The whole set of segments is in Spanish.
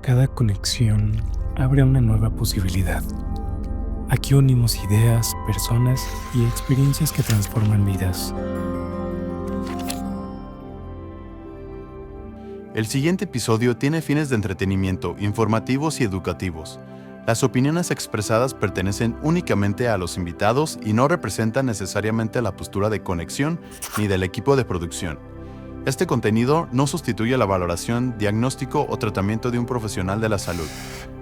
Cada conexión abre una nueva posibilidad. Aquí unimos ideas, personas y experiencias que transforman vidas. El siguiente episodio tiene fines de entretenimiento, informativos y educativos. Las opiniones expresadas pertenecen únicamente a los invitados y no representan necesariamente la postura de Conexión ni del equipo de producción. Este contenido no sustituye la valoración, diagnóstico o tratamiento de un profesional de la salud.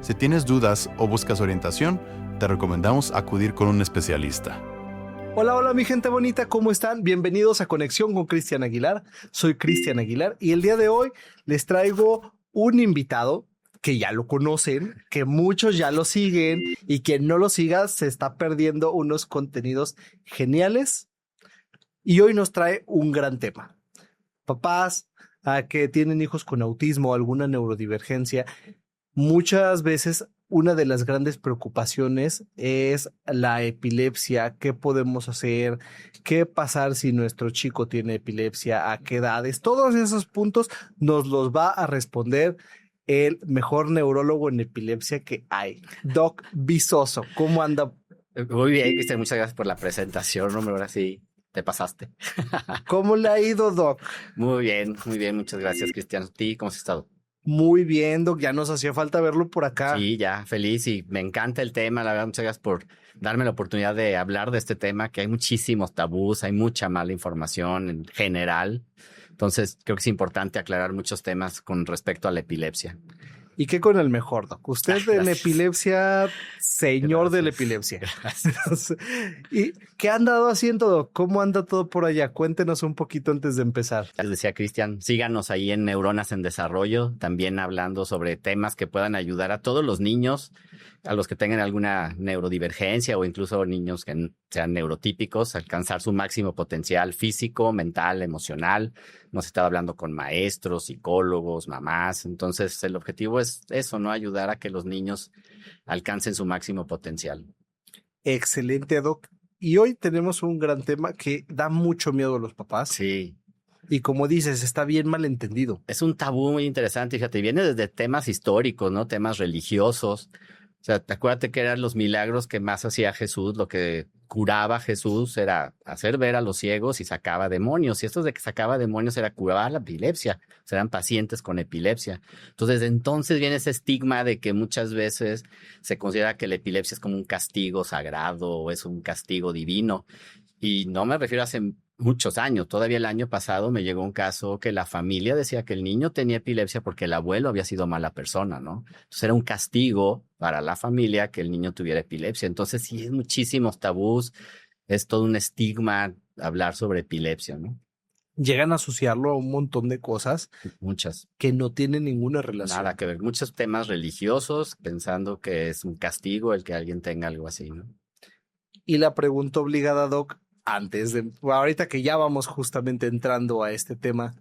Si tienes dudas o buscas orientación, te recomendamos acudir con un especialista. Hola mi gente bonita, ¿cómo están? Bienvenidos a Conexión con Cristian Aguilar. Soy Cristian Aguilar y el día de hoy les traigo un invitado que ya lo conocen, que muchos ya lo siguen y quien no lo siga se está perdiendo unos contenidos geniales y hoy nos trae un gran tema. Papás que tienen hijos con autismo o alguna neurodivergencia, muchas veces una de las grandes preocupaciones es la epilepsia. ¿Qué podemos hacer? ¿Qué pasar si nuestro chico tiene epilepsia? ¿A qué edades? Todos esos puntos nos los va a responder el mejor neurólogo en epilepsia que hay, Doc Vizoso. ¿Cómo anda? Muy bien, Cristian, muchas gracias por la presentación, hombre, ahora sí te pasaste. ¿Cómo le ha ido, Doc? Muy bien, muchas gracias, Cristian. ¿A ti cómo has estado? Muy bien, Doc, ya nos hacía falta verlo por acá. Sí, ya, feliz y me encanta el tema, la verdad, muchas gracias por darme la oportunidad de hablar de este tema, que hay muchísimos tabús, hay mucha mala información en general, entonces creo que es importante aclarar muchos temas con respecto a la epilepsia. ¿Y qué con el mejor, Doc? Usted de la epilepsia, señor de la epilepsia. Gracias. ¿Y qué han dado haciendo, Doc? ¿Cómo anda todo por allá? Cuéntenos un poquito antes de empezar. Les decía Cristian, síganos ahí en Neuronas en Desarrollo, también hablando sobre temas que puedan ayudar a todos los niños, a los que tengan alguna neurodivergencia o incluso niños que sean neurotípicos, alcanzar su máximo potencial físico, mental, emocional. Hemos estado hablando con maestros, psicólogos, mamás. Entonces, el objetivo es eso, ¿no? Ayudar a que los niños alcancen su máximo potencial. Excelente, Doc. Y hoy tenemos un gran tema que da mucho miedo a los papás. Sí. Y como dices, está bien mal entendido. Es un tabú muy interesante, fíjate, viene desde temas históricos, ¿no? Temas religiosos. O sea, acuérdate que eran los milagros que más hacía Jesús, lo que curaba a Jesús era hacer ver a los ciegos y sacaba demonios. Y esto de que sacaba demonios era curar la epilepsia. O sea, eran pacientes con epilepsia. Entonces, desde entonces viene ese estigma de que muchas veces se considera que la epilepsia es como un castigo sagrado o es un castigo divino. Y no me refiero a hace muchos años. Todavía el año pasado me llegó un caso que la familia decía que el niño tenía epilepsia porque el abuelo había sido mala persona, ¿no? Entonces era un castigo para la familia que el niño tuviera epilepsia. Entonces sí, es muchísimos tabús, es todo un estigma hablar sobre epilepsia, ¿no? Llegan a asociarlo a un montón de cosas. Muchas. Que no tienen ninguna relación. Nada que ver. Muchos temas religiosos pensando que es un castigo el que alguien tenga algo así, ¿no? Y la pregunta obligada, Doc, ahorita que ya vamos justamente entrando a este tema,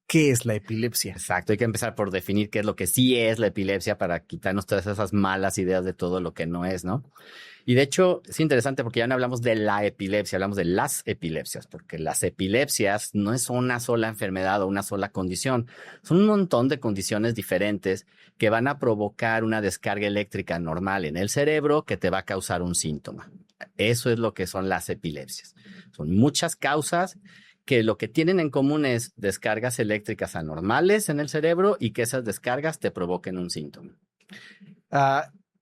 ¿qué es la epilepsia? Exacto, hay que empezar por definir qué es lo que sí es la epilepsia para quitarnos todas esas malas ideas de todo lo que no es, ¿no? Y de hecho es interesante porque ya no hablamos de la epilepsia, hablamos de las epilepsias, porque las epilepsias no es una sola enfermedad o una sola condición, son un montón de condiciones diferentes que van a provocar una descarga eléctrica normal en el cerebro que te va a causar un síntoma. Eso es lo que son las epilepsias. Son muchas causas que lo que tienen en común es descargas eléctricas anormales en el cerebro y que esas descargas te provoquen un síntoma.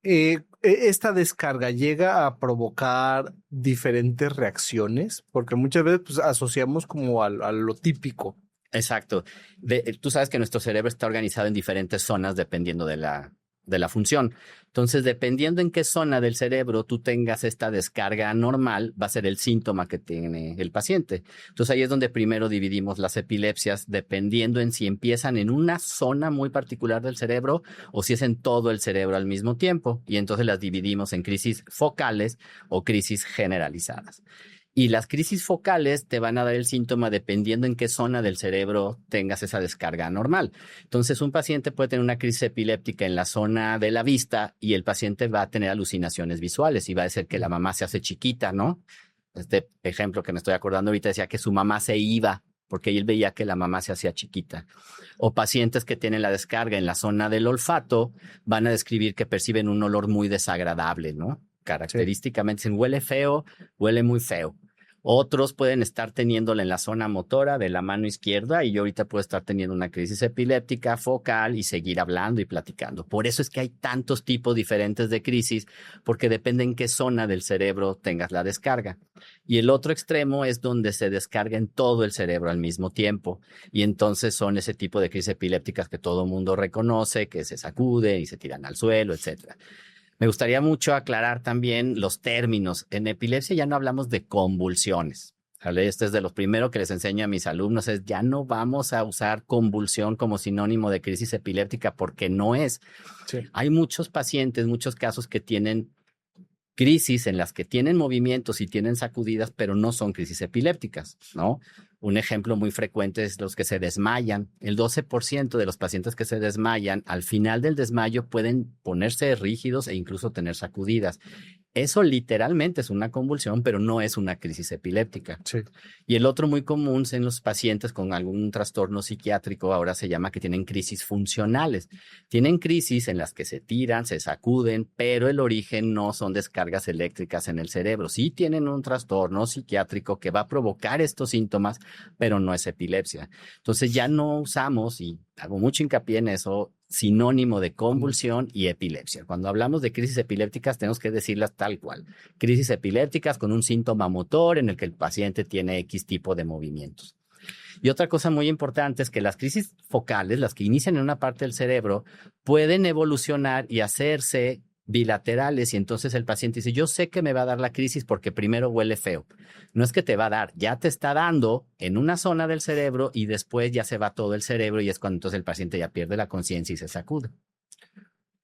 Esta descarga llega a provocar diferentes reacciones, porque muchas veces pues, asociamos como a lo típico. Exacto. Tú sabes que nuestro cerebro está organizado en diferentes zonas dependiendo de la función. Entonces, dependiendo en qué zona del cerebro tú tengas esta descarga anormal, va a ser el síntoma que tiene el paciente. Entonces, ahí es donde primero dividimos las epilepsias, dependiendo en si empiezan en una zona muy particular del cerebro o si es en todo el cerebro al mismo tiempo. Y entonces las dividimos en crisis focales o crisis generalizadas. Y las crisis focales te van a dar el síntoma dependiendo en qué zona del cerebro tengas esa descarga anormal. Entonces, un paciente puede tener una crisis epiléptica en la zona de la vista y el paciente va a tener alucinaciones visuales y va a ser que la mamá se hace chiquita, ¿no? Este ejemplo que me estoy acordando ahorita decía que su mamá se iba porque él veía que la mamá se hacía chiquita. O pacientes que tienen la descarga en la zona del olfato van a describir que perciben un olor muy desagradable, ¿no? Característicamente dicen, huele feo, huele muy feo. Otros pueden estar teniéndola en la zona motora de la mano izquierda y yo ahorita puedo estar teniendo una crisis epiléptica focal y seguir hablando y platicando. Por eso es que hay tantos tipos diferentes de crisis, porque depende en qué zona del cerebro tengas la descarga. Y el otro extremo es donde se descarga en todo el cerebro al mismo tiempo. Y entonces son ese tipo de crisis epilépticas que todo mundo reconoce, que se sacuden y se tiran al suelo, etcétera. Me gustaría mucho aclarar también los términos. En epilepsia ya no hablamos de convulsiones. ¿Vale? Este es de los primeros que les enseño a mis alumnos. Ya no vamos a usar convulsión como sinónimo de crisis epiléptica porque no es. Sí. Hay muchos pacientes, muchos casos que tienen crisis en las que tienen movimientos y tienen sacudidas, pero no son crisis epilépticas, ¿no? Un ejemplo muy frecuente es los que se desmayan. El 12% de los pacientes que se desmayan, al final del desmayo pueden ponerse rígidos e incluso tener sacudidas. Eso literalmente es una convulsión, pero no es una crisis epiléptica. Sí. Y el otro muy común en los pacientes con algún trastorno psiquiátrico ahora se llama que tienen crisis funcionales. Tienen crisis en las que se tiran, se sacuden, pero el origen no son descargas eléctricas en el cerebro. Sí tienen un trastorno psiquiátrico que va a provocar estos síntomas, pero no es epilepsia. Entonces ya no usamos, y hago mucho hincapié en eso, sinónimo de convulsión y epilepsia. Cuando hablamos de crisis epilépticas tenemos que decirlas tal cual. Crisis epilépticas con un síntoma motor en el que el paciente tiene X tipo de movimientos. Y otra cosa muy importante es que las crisis focales, las que inician en una parte del cerebro, pueden evolucionar y hacerse bilaterales y entonces el paciente dice, yo sé que me va a dar la crisis porque primero huele feo. No es que te va a dar, ya te está dando en una zona del cerebro y después ya se va todo el cerebro y es cuando entonces el paciente ya pierde la conciencia y se sacude.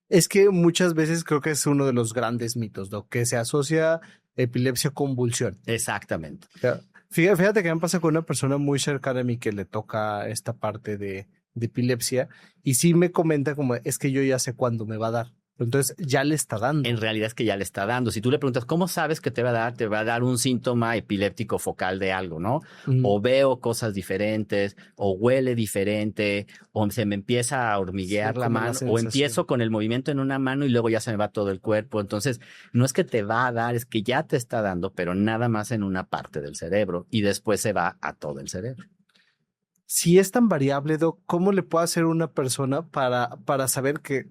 Es que muchas veces creo que es uno de los grandes mitos, ¿no? Que se asocia epilepsia a convulsión. Exactamente. O sea, fíjate que me pasa con una persona muy cercana a mí que le toca esta parte de epilepsia y sí me comenta como, es que yo ya sé cuándo me va a dar. Entonces ya le está dando. En realidad es que ya le está dando. Si tú le preguntas, ¿cómo sabes que te va a dar un síntoma epiléptico focal de algo, ¿no? O veo cosas diferentes, o huele diferente, o se me empieza a hormiguear la mano, o empiezo con el movimiento en una mano y luego ya se me va todo el cuerpo. Entonces, no es que te va a dar, es que ya te está dando, pero nada más en una parte del cerebro y después se va a todo el cerebro. Si es tan variable, Doc, ¿cómo le puede hacer una persona para saber que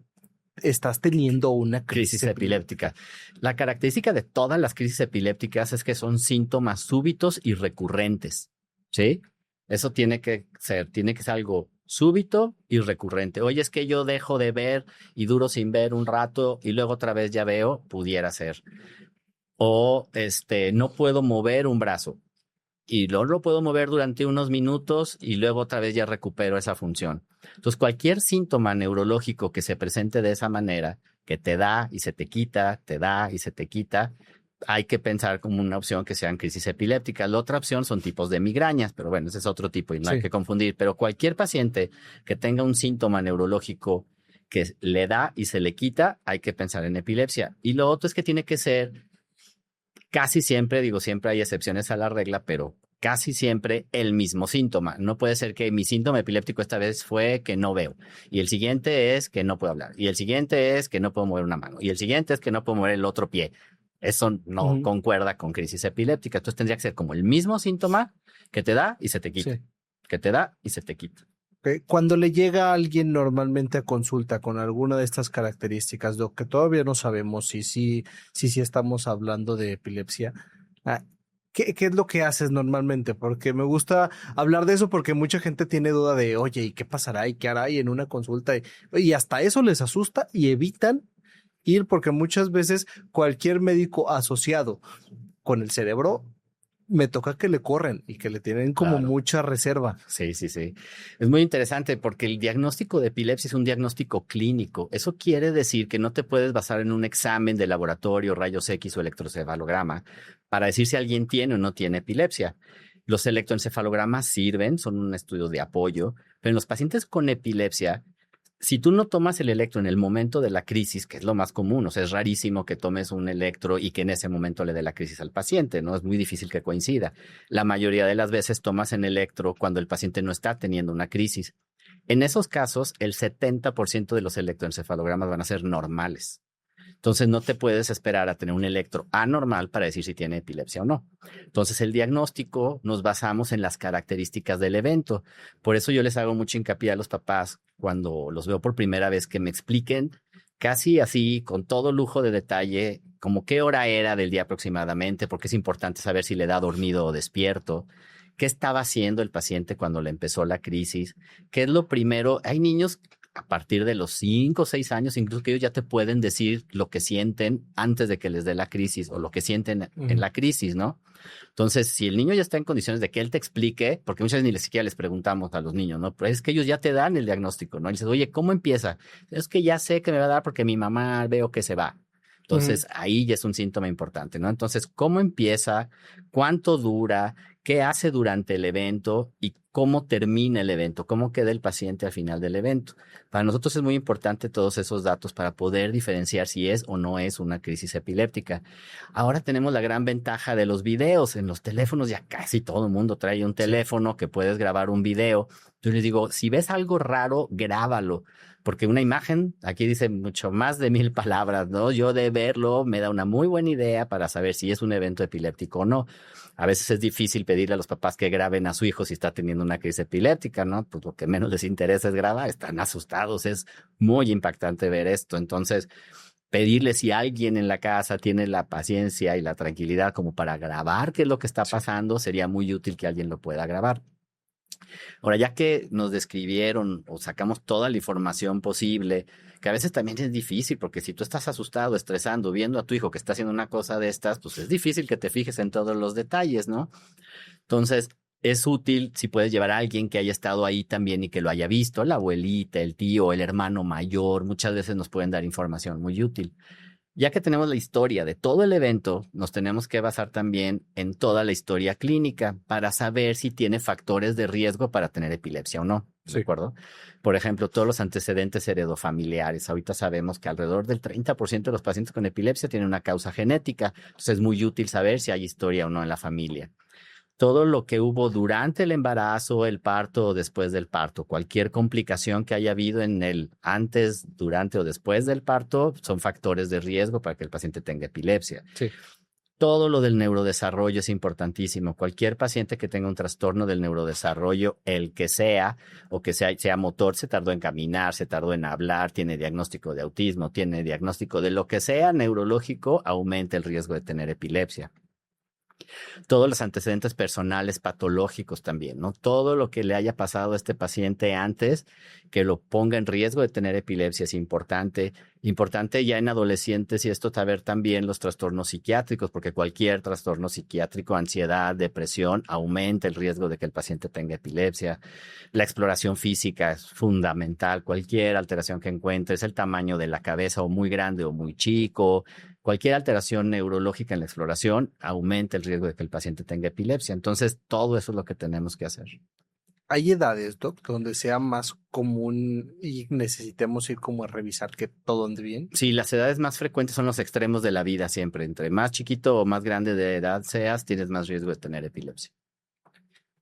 estás teniendo una crisis epiléptica? La característica de todas las crisis epilépticas es que son síntomas súbitos y recurrentes, ¿sí? Eso tiene que ser algo súbito y recurrente. Oye, es que yo dejo de ver y duro sin ver un rato y luego otra vez ya veo, pudiera ser. O no puedo mover un brazo y luego lo puedo mover durante unos minutos y luego otra vez ya recupero esa función. Entonces, cualquier síntoma neurológico que se presente de esa manera, que te da y se te quita, te da y se te quita, hay que pensar como una opción que sean crisis epilépticas. La otra opción son tipos de migrañas, pero bueno, ese es otro tipo y no hay que confundir. Pero cualquier paciente que tenga un síntoma neurológico que le da y se le quita, hay que pensar en epilepsia. Y lo otro es que tiene que ser casi siempre, digo, siempre hay excepciones a la regla, pero casi siempre el mismo síntoma. No puede ser que mi síntoma epiléptico esta vez fue que no veo. Y el siguiente es que no puedo hablar. Y el siguiente es que no puedo mover una mano. Y el siguiente es que no puedo mover el otro pie. Eso no concuerda con crisis epiléptica. Entonces tendría que ser como el mismo síntoma que te da y se te quita. Sí. Que te da y se te quita. Cuando le llega a alguien normalmente a consulta con alguna de estas características, Doc, que todavía no sabemos si estamos hablando de epilepsia, ¿qué es lo que haces normalmente? Porque me gusta hablar de eso porque mucha gente tiene duda de, oye, ¿y qué pasará? ¿Y qué hará? Y en una consulta, y hasta eso les asusta y evitan ir porque muchas veces cualquier médico asociado con el cerebro me toca que le corren y que le tienen como mucha reserva. Sí. Es muy interesante porque el diagnóstico de epilepsia es un diagnóstico clínico. Eso quiere decir que no te puedes basar en un examen de laboratorio, rayos X o electroencefalograma para decir si alguien tiene o no tiene epilepsia. Los electroencefalogramas sirven, son un estudio de apoyo, pero en los pacientes con epilepsia si tú no tomas el electro en el momento de la crisis, que es lo más común, o sea, es rarísimo que tomes un electro y que en ese momento le dé la crisis al paciente, ¿no? Es muy difícil que coincida. La mayoría de las veces tomas en electro cuando el paciente no está teniendo una crisis. En esos casos, el 70% de los electroencefalogramas van a ser normales. Entonces, no te puedes esperar a tener un electro anormal para decir si tiene epilepsia o no. Entonces, el diagnóstico nos basamos en las características del evento. Por eso yo les hago mucho hincapié a los papás cuando los veo por primera vez que me expliquen casi así, con todo lujo de detalle, como qué hora era del día aproximadamente, porque es importante saber si le da dormido o despierto. ¿Qué estaba haciendo el paciente cuando le empezó la crisis? ¿Qué es lo primero? Hay niños a partir de los 5 o 6 años, incluso que ellos ya te pueden decir lo que sienten antes de que les dé la crisis o lo que sienten en la crisis, ¿no? Entonces, si el niño ya está en condiciones de que él te explique, porque muchas veces ni siquiera les preguntamos a los niños, ¿no? Pero es que ellos ya te dan el diagnóstico, ¿no? Y dices, oye, ¿cómo empieza? Es que ya sé que me va a dar porque mi mamá veo que se va. Entonces, ahí ya es un síntoma importante, ¿no? Entonces, ¿cómo empieza? ¿Cuánto dura? ¿Qué hace durante el evento? ¿Y cómo termina el evento? ¿Cómo queda el paciente al final del evento? Para nosotros es muy importante todos esos datos para poder diferenciar si es o no es una crisis epiléptica. Ahora tenemos la gran ventaja de los videos. En los teléfonos ya casi todo el mundo trae un teléfono que puedes grabar un video. Yo les digo, si ves algo raro, grábalo. Porque una imagen, aquí dice mucho más de 1000 palabras, ¿no? Yo de verlo me da una muy buena idea para saber si es un evento epiléptico o no. A veces es difícil pedirle a los papás que graben a su hijo si está teniendo una crisis epiléptica, ¿no? Pues lo que menos les interesa es grabar, están asustados, es muy impactante ver esto. Entonces, pedirle si alguien en la casa tiene la paciencia y la tranquilidad como para grabar qué es lo que está pasando, sería muy útil que alguien lo pueda grabar. Ahora, ya que nos describieron o sacamos toda la información posible, que a veces también es difícil, porque si tú estás asustado, estresando, viendo a tu hijo que está haciendo una cosa de estas, pues es difícil que te fijes en todos los detalles, ¿no? Entonces, es útil si puedes llevar a alguien que haya estado ahí también y que lo haya visto, la abuelita, el tío, el hermano mayor, muchas veces nos pueden dar información muy útil. Ya que tenemos la historia de todo el evento, nos tenemos que basar también en toda la historia clínica para saber si tiene factores de riesgo para tener epilepsia o no. ¿De acuerdo? Por ejemplo, todos los antecedentes heredofamiliares. Ahorita sabemos que alrededor del 30% de los pacientes con epilepsia tienen una causa genética. Entonces es muy útil saber si hay historia o no en la familia. Todo lo que hubo durante el embarazo, el parto o después del parto, cualquier complicación que haya habido en el antes, durante o después del parto, son factores de riesgo para que el paciente tenga epilepsia. Sí. Todo lo del neurodesarrollo es importantísimo. Cualquier paciente que tenga un trastorno del neurodesarrollo, el que sea, o que sea motor, se tardó en caminar, se tardó en hablar, tiene diagnóstico de autismo, tiene diagnóstico de lo que sea neurológico, aumenta el riesgo de tener epilepsia. Todos los antecedentes personales patológicos también, ¿no? Todo lo que le haya pasado a este paciente antes que lo ponga en riesgo de tener epilepsia es importante. Importante ya en adolescentes y esto saber también los trastornos psiquiátricos, porque cualquier trastorno psiquiátrico, ansiedad, depresión, aumenta el riesgo de que el paciente tenga epilepsia. La exploración física es fundamental. Cualquier alteración que encuentres, el tamaño de la cabeza o muy grande o muy chico, cualquier alteración neurológica en la exploración aumenta el riesgo de que el paciente tenga epilepsia. Entonces, todo eso es lo que tenemos que hacer. ¿Hay edades, doc, donde sea más común y necesitemos ir como a revisar que todo ande bien? Sí, las edades más frecuentes son los extremos de la vida siempre. Entre más chiquito o más grande de edad seas, tienes más riesgo de tener epilepsia.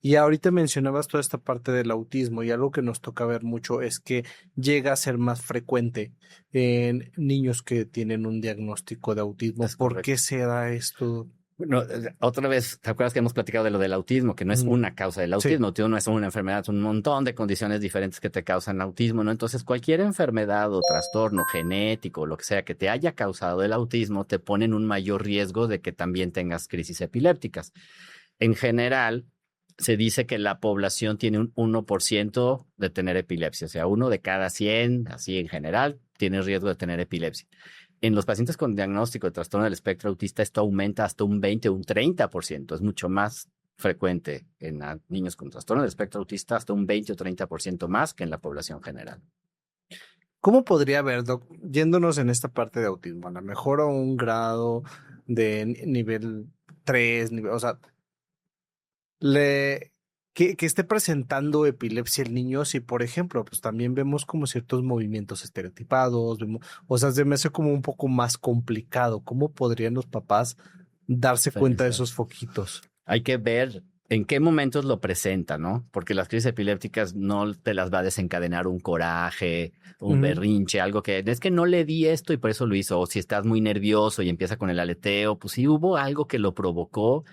Y ahorita mencionabas toda esta parte del autismo y algo que nos toca ver mucho es que llega a ser más frecuente en niños que tienen un diagnóstico de autismo. ¿Por qué se da esto? Bueno, otra vez, ¿te acuerdas que hemos platicado de lo del autismo? Que no es una causa del autismo, sí. No es una enfermedad, son un montón de condiciones diferentes que te causan autismo, ¿no? Entonces, cualquier enfermedad o trastorno genético, lo que sea que te haya causado el autismo, te pone en un mayor riesgo de que también tengas crisis epilépticas. En general, se dice que la población tiene un 1% de tener epilepsia, o sea, 1 de cada 100, así en general, tiene riesgo de tener epilepsia. En los pacientes con diagnóstico de trastorno del espectro autista, esto aumenta hasta un 20 o un 30%. Es mucho más frecuente en niños con trastorno del espectro autista, hasta un 20 o 30% más que en la población general. ¿Cómo podría haber, doc, yéndonos en esta parte de autismo, a lo mejor a un grado de nivel 3, o sea, que esté presentando epilepsia el niño, si por ejemplo, pues también vemos como ciertos movimientos estereotipados, o sea, se me hace como un poco más complicado. ¿Cómo podrían los papás darse cuenta de esos foquitos? Hay que ver en qué momentos lo presenta, ¿no? Porque las crisis epilépticas no te las va a desencadenar un coraje, un berrinche, algo que es que no le di esto y por eso lo hizo. O si estás muy nervioso y empieza con el aleteo, pues sí hubo algo que lo provocó.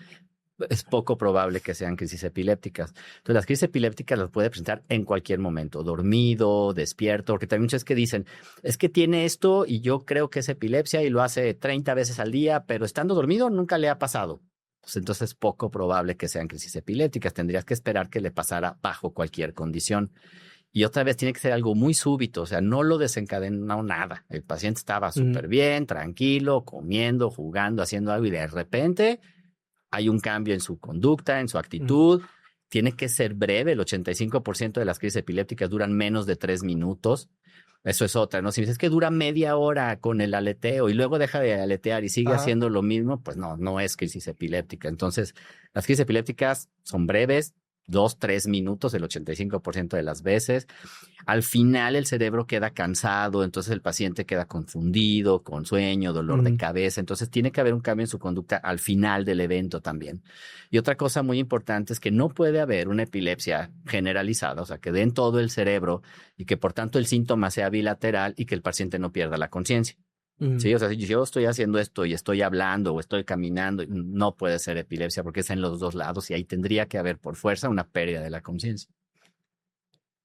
Es poco probable que sean crisis epilépticas. Entonces, las crisis epilépticas las puede presentar en cualquier momento, dormido, despierto, porque también muchas que dicen, es que tiene esto y yo creo que es epilepsia y lo hace 30 veces al día, pero estando dormido nunca le ha pasado. Pues entonces es poco probable que sean crisis epilépticas. Tendrías que esperar que le pasara bajo cualquier condición. Y otra vez tiene que ser algo muy súbito, o sea, no lo desencadenó nada. El paciente estaba súper bien, tranquilo, comiendo, jugando, haciendo algo y de repente hay un cambio en su conducta, en su actitud. Tiene que ser breve. El 85% de las crisis epilépticas duran menos de 3 minutos. Eso es otra, ¿no? Si dices que dura media hora con el aleteo y luego deja de aletear y sigue haciendo lo mismo, pues no es crisis epiléptica. Entonces, las crisis epilépticas son breves, 2, 3 minutos, el 85% de las veces. Al final el cerebro queda cansado, entonces el paciente queda confundido, con sueño, dolor de cabeza. Entonces tiene que haber un cambio en su conducta al final del evento también. Y otra cosa muy importante es que no puede haber una epilepsia generalizada, o sea, que dé en todo el cerebro y que por tanto el síntoma sea bilateral y que el paciente no pierda la conciencia. Sí, o sea, si yo estoy haciendo esto y estoy hablando o estoy caminando, no puede ser epilepsia porque es en los dos lados y ahí tendría que haber por fuerza una pérdida de la conciencia.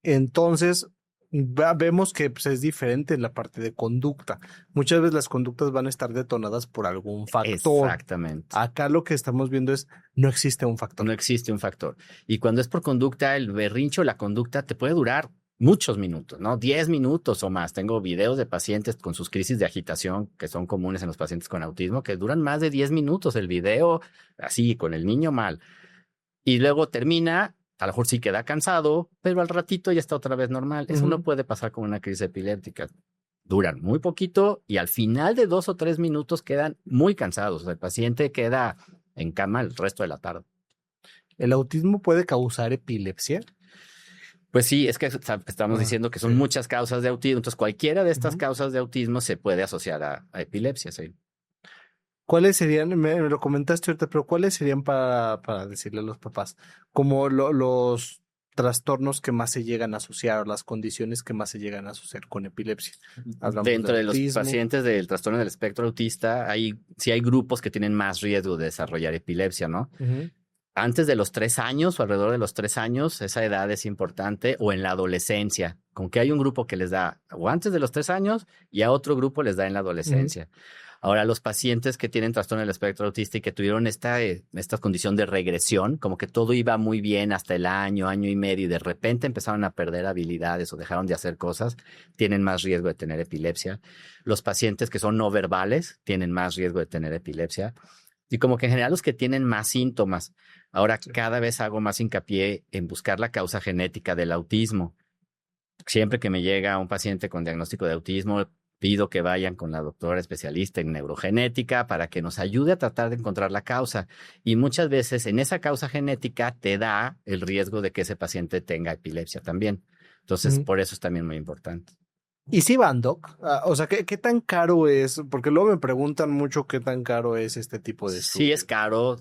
Entonces, vemos que pues, es diferente en la parte de conducta. Muchas veces las conductas van a estar detonadas por algún factor. Exactamente. Acá lo que estamos viendo es, no existe un factor. No existe un factor. Y cuando es por conducta, el berrincho, la conducta te puede durar muchos minutos, ¿no? 10 minutos o más. Tengo videos de pacientes con sus crisis de agitación que son comunes en los pacientes con autismo que duran más de 10 minutos el video, así, con el niño mal. Y luego termina, a lo mejor sí queda cansado, pero al ratito ya está otra vez normal. Eso no puede pasar con una crisis epiléptica. Duran muy poquito y al final de 2 o 3 minutos quedan muy cansados. O sea, el paciente queda en cama el resto de la tarde. ¿El autismo puede causar epilepsia? Pues sí, es que estamos diciendo que son muchas causas de autismo. Entonces, cualquiera de estas causas de autismo se puede asociar a epilepsia, sí. ¿Cuáles serían, me lo comentaste ahorita, pero cuáles serían para decirle a los papás, como los trastornos que más se llegan a asociar o las condiciones que más se llegan a asociar con epilepsia? Dentro de los pacientes del trastorno del espectro autista, sí hay grupos que tienen más riesgo de desarrollar epilepsia, ¿no? Antes de los 3 años o alrededor de los 3 años, esa edad es importante, o en la adolescencia, con que hay un grupo que les da o antes de los 3 años y a otro grupo les da en la adolescencia. Ahora, los pacientes que tienen trastorno del espectro autista y que tuvieron esta condición de regresión, como que todo iba muy bien hasta el año y medio, y de repente empezaron a perder habilidades o dejaron de hacer cosas, tienen más riesgo de tener epilepsia. Los pacientes que son no verbales tienen más riesgo de tener epilepsia. Y como que en general los que tienen más síntomas. Ahora cada vez hago más hincapié en buscar la causa genética del autismo. Siempre que me llega un paciente con diagnóstico de autismo, pido que vayan con la doctora especialista en neurogenética para que nos ayude a tratar de encontrar la causa. Y muchas veces en esa causa genética te da el riesgo de que ese paciente tenga epilepsia también. Entonces, por eso es también muy importante. ¿Y si van, Doc? O sea, ¿qué tan caro es? Porque luego me preguntan mucho qué tan caro es este tipo de estudios. Sí, es caro.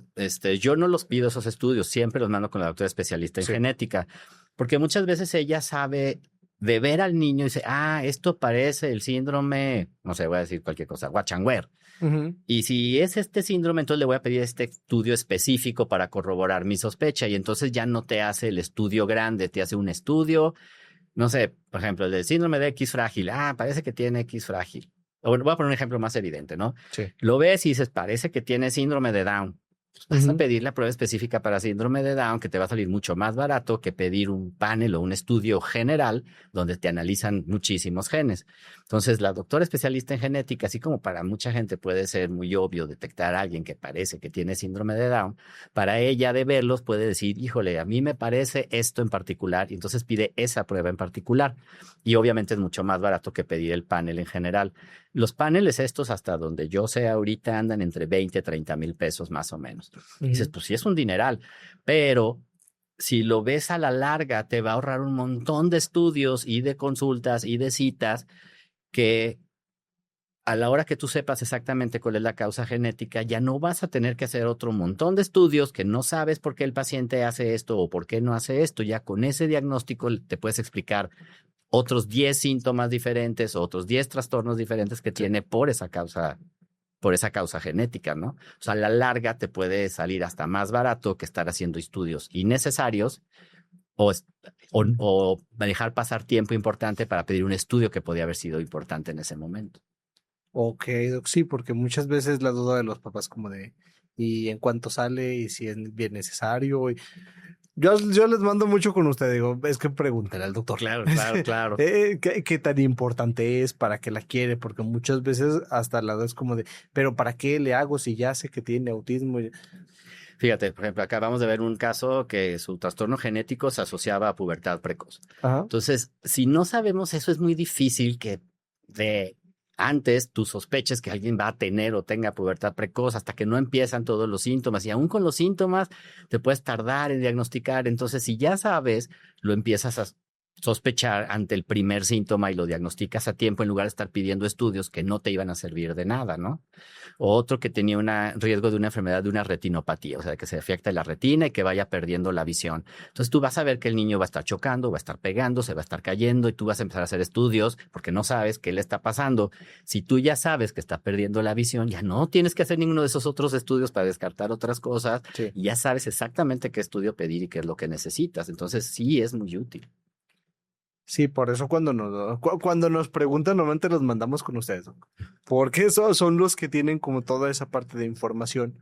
Yo no los pido esos estudios, siempre los mando con la doctora especialista en genética, porque muchas veces ella sabe de ver al niño y dice, esto parece el síndrome, no sé, voy a decir cualquier cosa, Guachangüer. Y si es este síndrome, entonces le voy a pedir este estudio específico para corroborar mi sospecha, y entonces ya no te hace el estudio grande, te hace un estudio. No sé, por ejemplo, el del síndrome de X frágil. Parece que tiene X frágil. Bueno, voy a poner un ejemplo más evidente, ¿no? Sí. Lo ves y dices, parece que tiene síndrome de Down. Pues vas a pedir la prueba específica para síndrome de Down, que te va a salir mucho más barato que pedir un panel o un estudio general donde te analizan muchísimos genes. Entonces, la doctora especialista en genética, así como para mucha gente puede ser muy obvio detectar a alguien que parece que tiene síndrome de Down, para ella de verlos puede decir, híjole, a mí me parece esto en particular, y entonces pide esa prueba en particular. Y obviamente es mucho más barato que pedir el panel en general. Los paneles estos, hasta donde yo sé ahorita, andan entre 20 y 30 mil pesos más o menos. Y dices, pues sí es un dineral, pero si lo ves a la larga, te va a ahorrar un montón de estudios y de consultas y de citas que a la hora que tú sepas exactamente cuál es la causa genética, ya no vas a tener que hacer otro montón de estudios que no sabes por qué el paciente hace esto o por qué no hace esto. Ya con ese diagnóstico te puedes explicar otros 10 síntomas diferentes, otros 10 trastornos diferentes que tiene por esa causa genética, ¿no? O sea, a la larga te puede salir hasta más barato que estar haciendo estudios innecesarios o dejar pasar tiempo importante para pedir un estudio que podía haber sido importante en ese momento. Ok, Doc, sí, porque muchas veces la duda de los papás como de, ¿y en cuánto sale? ¿Y si es bien necesario? Y yo les mando mucho con usted, digo, es que pregúntale al doctor. Claro. ¿Qué tan importante es? ¿Para qué la quiere? Porque muchas veces hasta la duda es como de, ¿pero para qué le hago si ya sé que tiene autismo? Fíjate, por ejemplo, acabamos de ver un caso que su trastorno genético se asociaba a pubertad precoz. Ajá. Entonces, si no sabemos eso, es muy difícil que de antes tú sospeches que alguien va a tener o tenga pubertad precoz hasta que no empiezan todos los síntomas. Y aún con los síntomas te puedes tardar en diagnosticar. Entonces, si ya sabes, lo empiezas a sospechar ante el primer síntoma y lo diagnosticas a tiempo en lugar de estar pidiendo estudios que no te iban a servir de nada, ¿no? O otro que tenía un riesgo de una enfermedad de una retinopatía, o sea, que se afecta la retina y que vaya perdiendo la visión. Entonces tú vas a ver que el niño va a estar chocando, va a estar pegando, se va a estar cayendo y tú vas a empezar a hacer estudios porque no sabes qué le está pasando. Si tú ya sabes que está perdiendo la visión, ya no tienes que hacer ninguno de esos otros estudios para descartar otras cosas. Sí. Y ya sabes exactamente qué estudio pedir y qué es lo que necesitas. Entonces sí es muy útil. Sí, por eso cuando nos preguntan, normalmente los mandamos con ustedes, Doc. Porque esos son los que tienen como toda esa parte de información.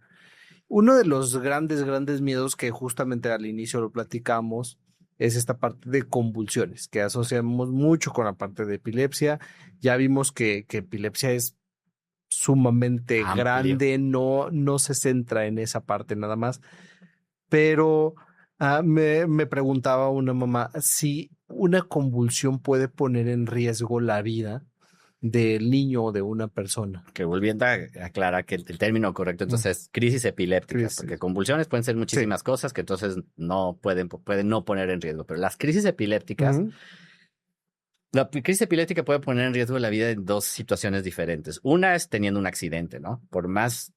Uno de los grandes miedos que justamente al inicio lo platicamos es esta parte de convulsiones, que asociamos mucho con la parte de epilepsia. Ya vimos que epilepsia es sumamente Amplio. grande, no se centra en esa parte nada más. Pero me preguntaba una mamá si una convulsión puede poner en riesgo la vida del niño o de una persona. Que volviendo a aclarar que el término correcto entonces es crisis epiléptica, Crisis. porque convulsiones pueden ser muchísimas cosas que entonces no pueden no poner en riesgo, pero las crisis epilépticas, Ujú. la crisis epiléptica puede poner en riesgo la vida en dos situaciones diferentes. Una es teniendo un accidente, ¿no? Por más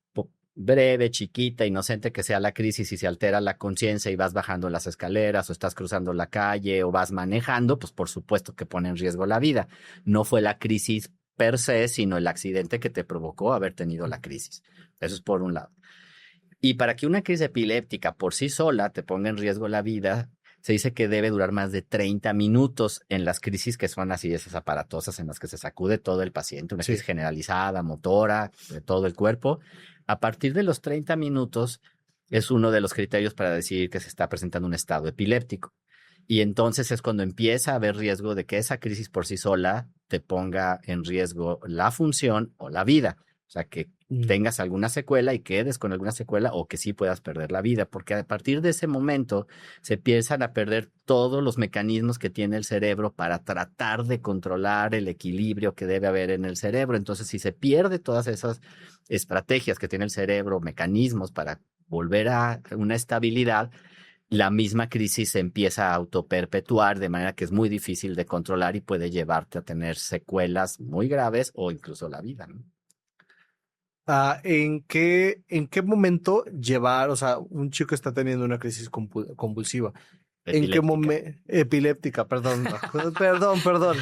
breve, chiquita, inocente que sea la crisis, si se altera la conciencia y vas bajando las escaleras o estás cruzando la calle o vas manejando, pues por supuesto que pone en riesgo la vida. No fue la crisis per se, sino el accidente que te provocó haber tenido la crisis. Eso es por un lado. Y para que una crisis epiléptica por sí sola te ponga en riesgo la vida, se dice que debe durar más de 30 minutos en las crisis que son así, esas aparatosas en las que se sacude todo el paciente, una crisis generalizada, motora, de todo el cuerpo. A partir de los 30 minutos es uno de los criterios para decir que se está presentando un estado epiléptico. Y entonces es cuando empieza a haber riesgo de que esa crisis por sí sola te ponga en riesgo la función o la vida. O sea, que tengas alguna secuela y quedes con alguna secuela o que sí puedas perder la vida, porque a partir de ese momento se empiezan a perder todos los mecanismos que tiene el cerebro para tratar de controlar el equilibrio que debe haber en el cerebro. Entonces, si se pierde todas esas estrategias que tiene el cerebro, mecanismos para volver a una estabilidad, la misma crisis se empieza a autoperpetuar de manera que es muy difícil de controlar y puede llevarte a tener secuelas muy graves o incluso la vida, ¿no? ¿En qué momento llevar, o sea, un chico está teniendo una crisis convulsiva? ¿En qué momento? Epiléptica, perdón. Perdón.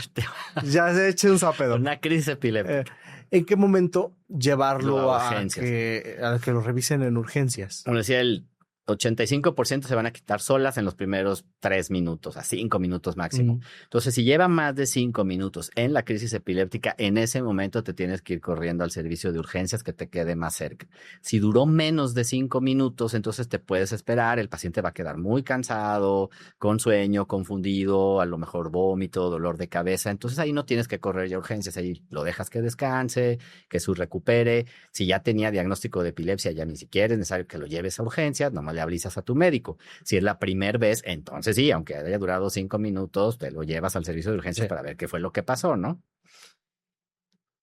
Ya se eché un zapedo. Una crisis epiléptica. ¿En qué momento llevarlo a que lo revisen en urgencias? Como decía, el 85% se van a quitar solas en los primeros 3 minutos, a 5 minutos máximo. Entonces, si lleva más de 5 minutos en la crisis epiléptica, en ese momento te tienes que ir corriendo al servicio de urgencias que te quede más cerca. Si duró menos de 5 minutos, entonces te puedes esperar. El paciente va a quedar muy cansado, con sueño, confundido, a lo mejor vómito, dolor de cabeza. Entonces, ahí no tienes que correr ya a urgencias. Ahí lo dejas que descanse, que se recupere. Si ya tenía diagnóstico de epilepsia, ya ni siquiera es necesario que lo lleves a urgencias, nomás le avisas a tu médico. Si es la primera vez, entonces sí, aunque haya durado 5 minutos, te lo llevas al servicio de urgencias para ver qué fue lo que pasó, ¿no?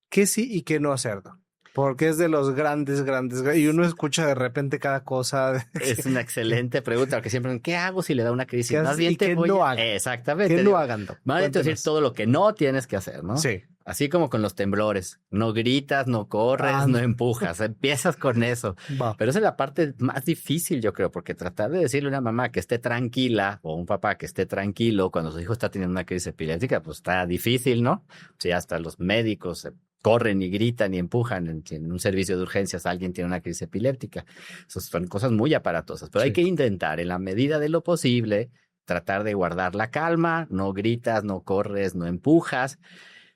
¿Qué sí y qué no hacer? Porque es de los grandes, y uno escucha de repente cada cosa. Es una excelente pregunta, porque siempre, ¿qué hago si le da una crisis? ¿Qué Más haces? bien ¿Y te qué voy no a... hagan? Exactamente. ¿Qué no hagan, Doc? Más bien te decir Cuéntanos. todo lo que no tienes que hacer, ¿no? Sí. Así como con los temblores. No gritas, no corres, no empujas. Empiezas con eso. Va. Pero esa es la parte más difícil, yo creo, porque tratar de decirle a una mamá que esté tranquila o a un papá que esté tranquilo cuando su hijo está teniendo una crisis epiléptica, pues está difícil, ¿no? Si hasta los médicos corren y gritan y empujan en un servicio de urgencias, alguien tiene una crisis epiléptica. Esas son cosas muy aparatosas, pero hay que intentar, en la medida de lo posible, tratar de guardar la calma, no gritas, no corres, no empujas.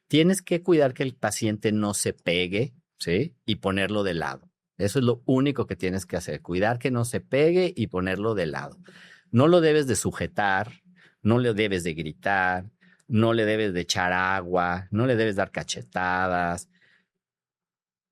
Tienes que cuidar que el paciente no se pegue, ¿sí? Y ponerlo de lado. Eso es lo único que tienes que hacer, cuidar que no se pegue y ponerlo de lado. No lo debes de sujetar, no le debes de gritar, no le debes de echar agua, no le debes dar cachetadas.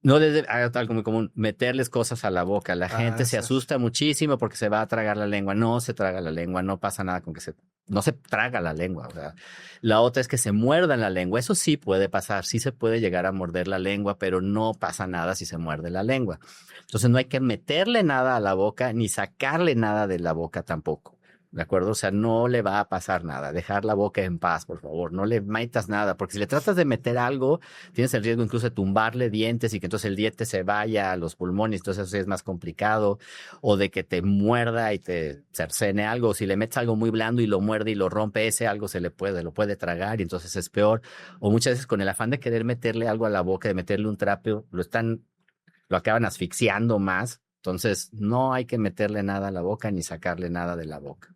No debes, algo muy común, meterles cosas a la boca. La gente se asusta muchísimo porque se va a tragar la lengua. No se traga la lengua, no pasa nada con que no se traga la lengua. O sea, la otra es que se muerdan la lengua. Eso sí puede pasar, sí se puede llegar a morder la lengua, pero no pasa nada si se muerde la lengua. Entonces no hay que meterle nada a la boca ni sacarle nada de la boca tampoco. ¿De acuerdo? O sea, no le va a pasar nada. Dejar la boca en paz, por favor. No le metas nada, porque si le tratas de meter algo, tienes el riesgo incluso de tumbarle dientes y que entonces el diente se vaya a los pulmones, entonces eso sí es más complicado. O de que te muerda y te cercene algo. O si le metes algo muy blando y lo muerde y lo rompe, ese algo lo puede tragar y entonces es peor. O muchas veces con el afán de querer meterle algo a la boca, de meterle un trapo, lo acaban asfixiando más. Entonces, no hay que meterle nada a la boca ni sacarle nada de la boca.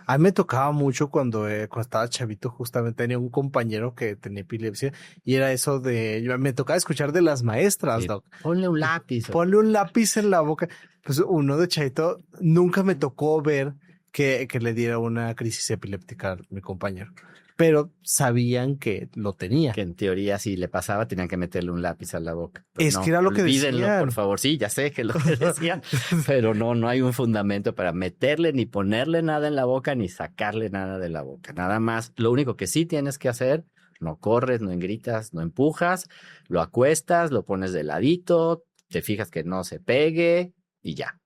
A mí me tocaba mucho cuando estaba chavito, justamente tenía un compañero que tenía epilepsia y era eso me tocaba escuchar de las maestras, Sí. Doc. Ponle un lápiz. Ponle un lápiz en la boca. Pues uno de chavito nunca me tocó ver que le diera una crisis epiléptica a mi compañero, pero sabían que lo tenía. Que en teoría si le pasaba tenían que meterle un lápiz a la boca. Es que era lo que olvídenlo, decían. por favor. Sí, ya sé que es lo que decían, pero no hay un fundamento para meterle ni ponerle nada en la boca ni sacarle nada de la boca. Nada más, lo único que sí tienes que hacer, no corres, no gritas, no empujas, lo acuestas, lo pones de ladito, te fijas que no se pegue y ya.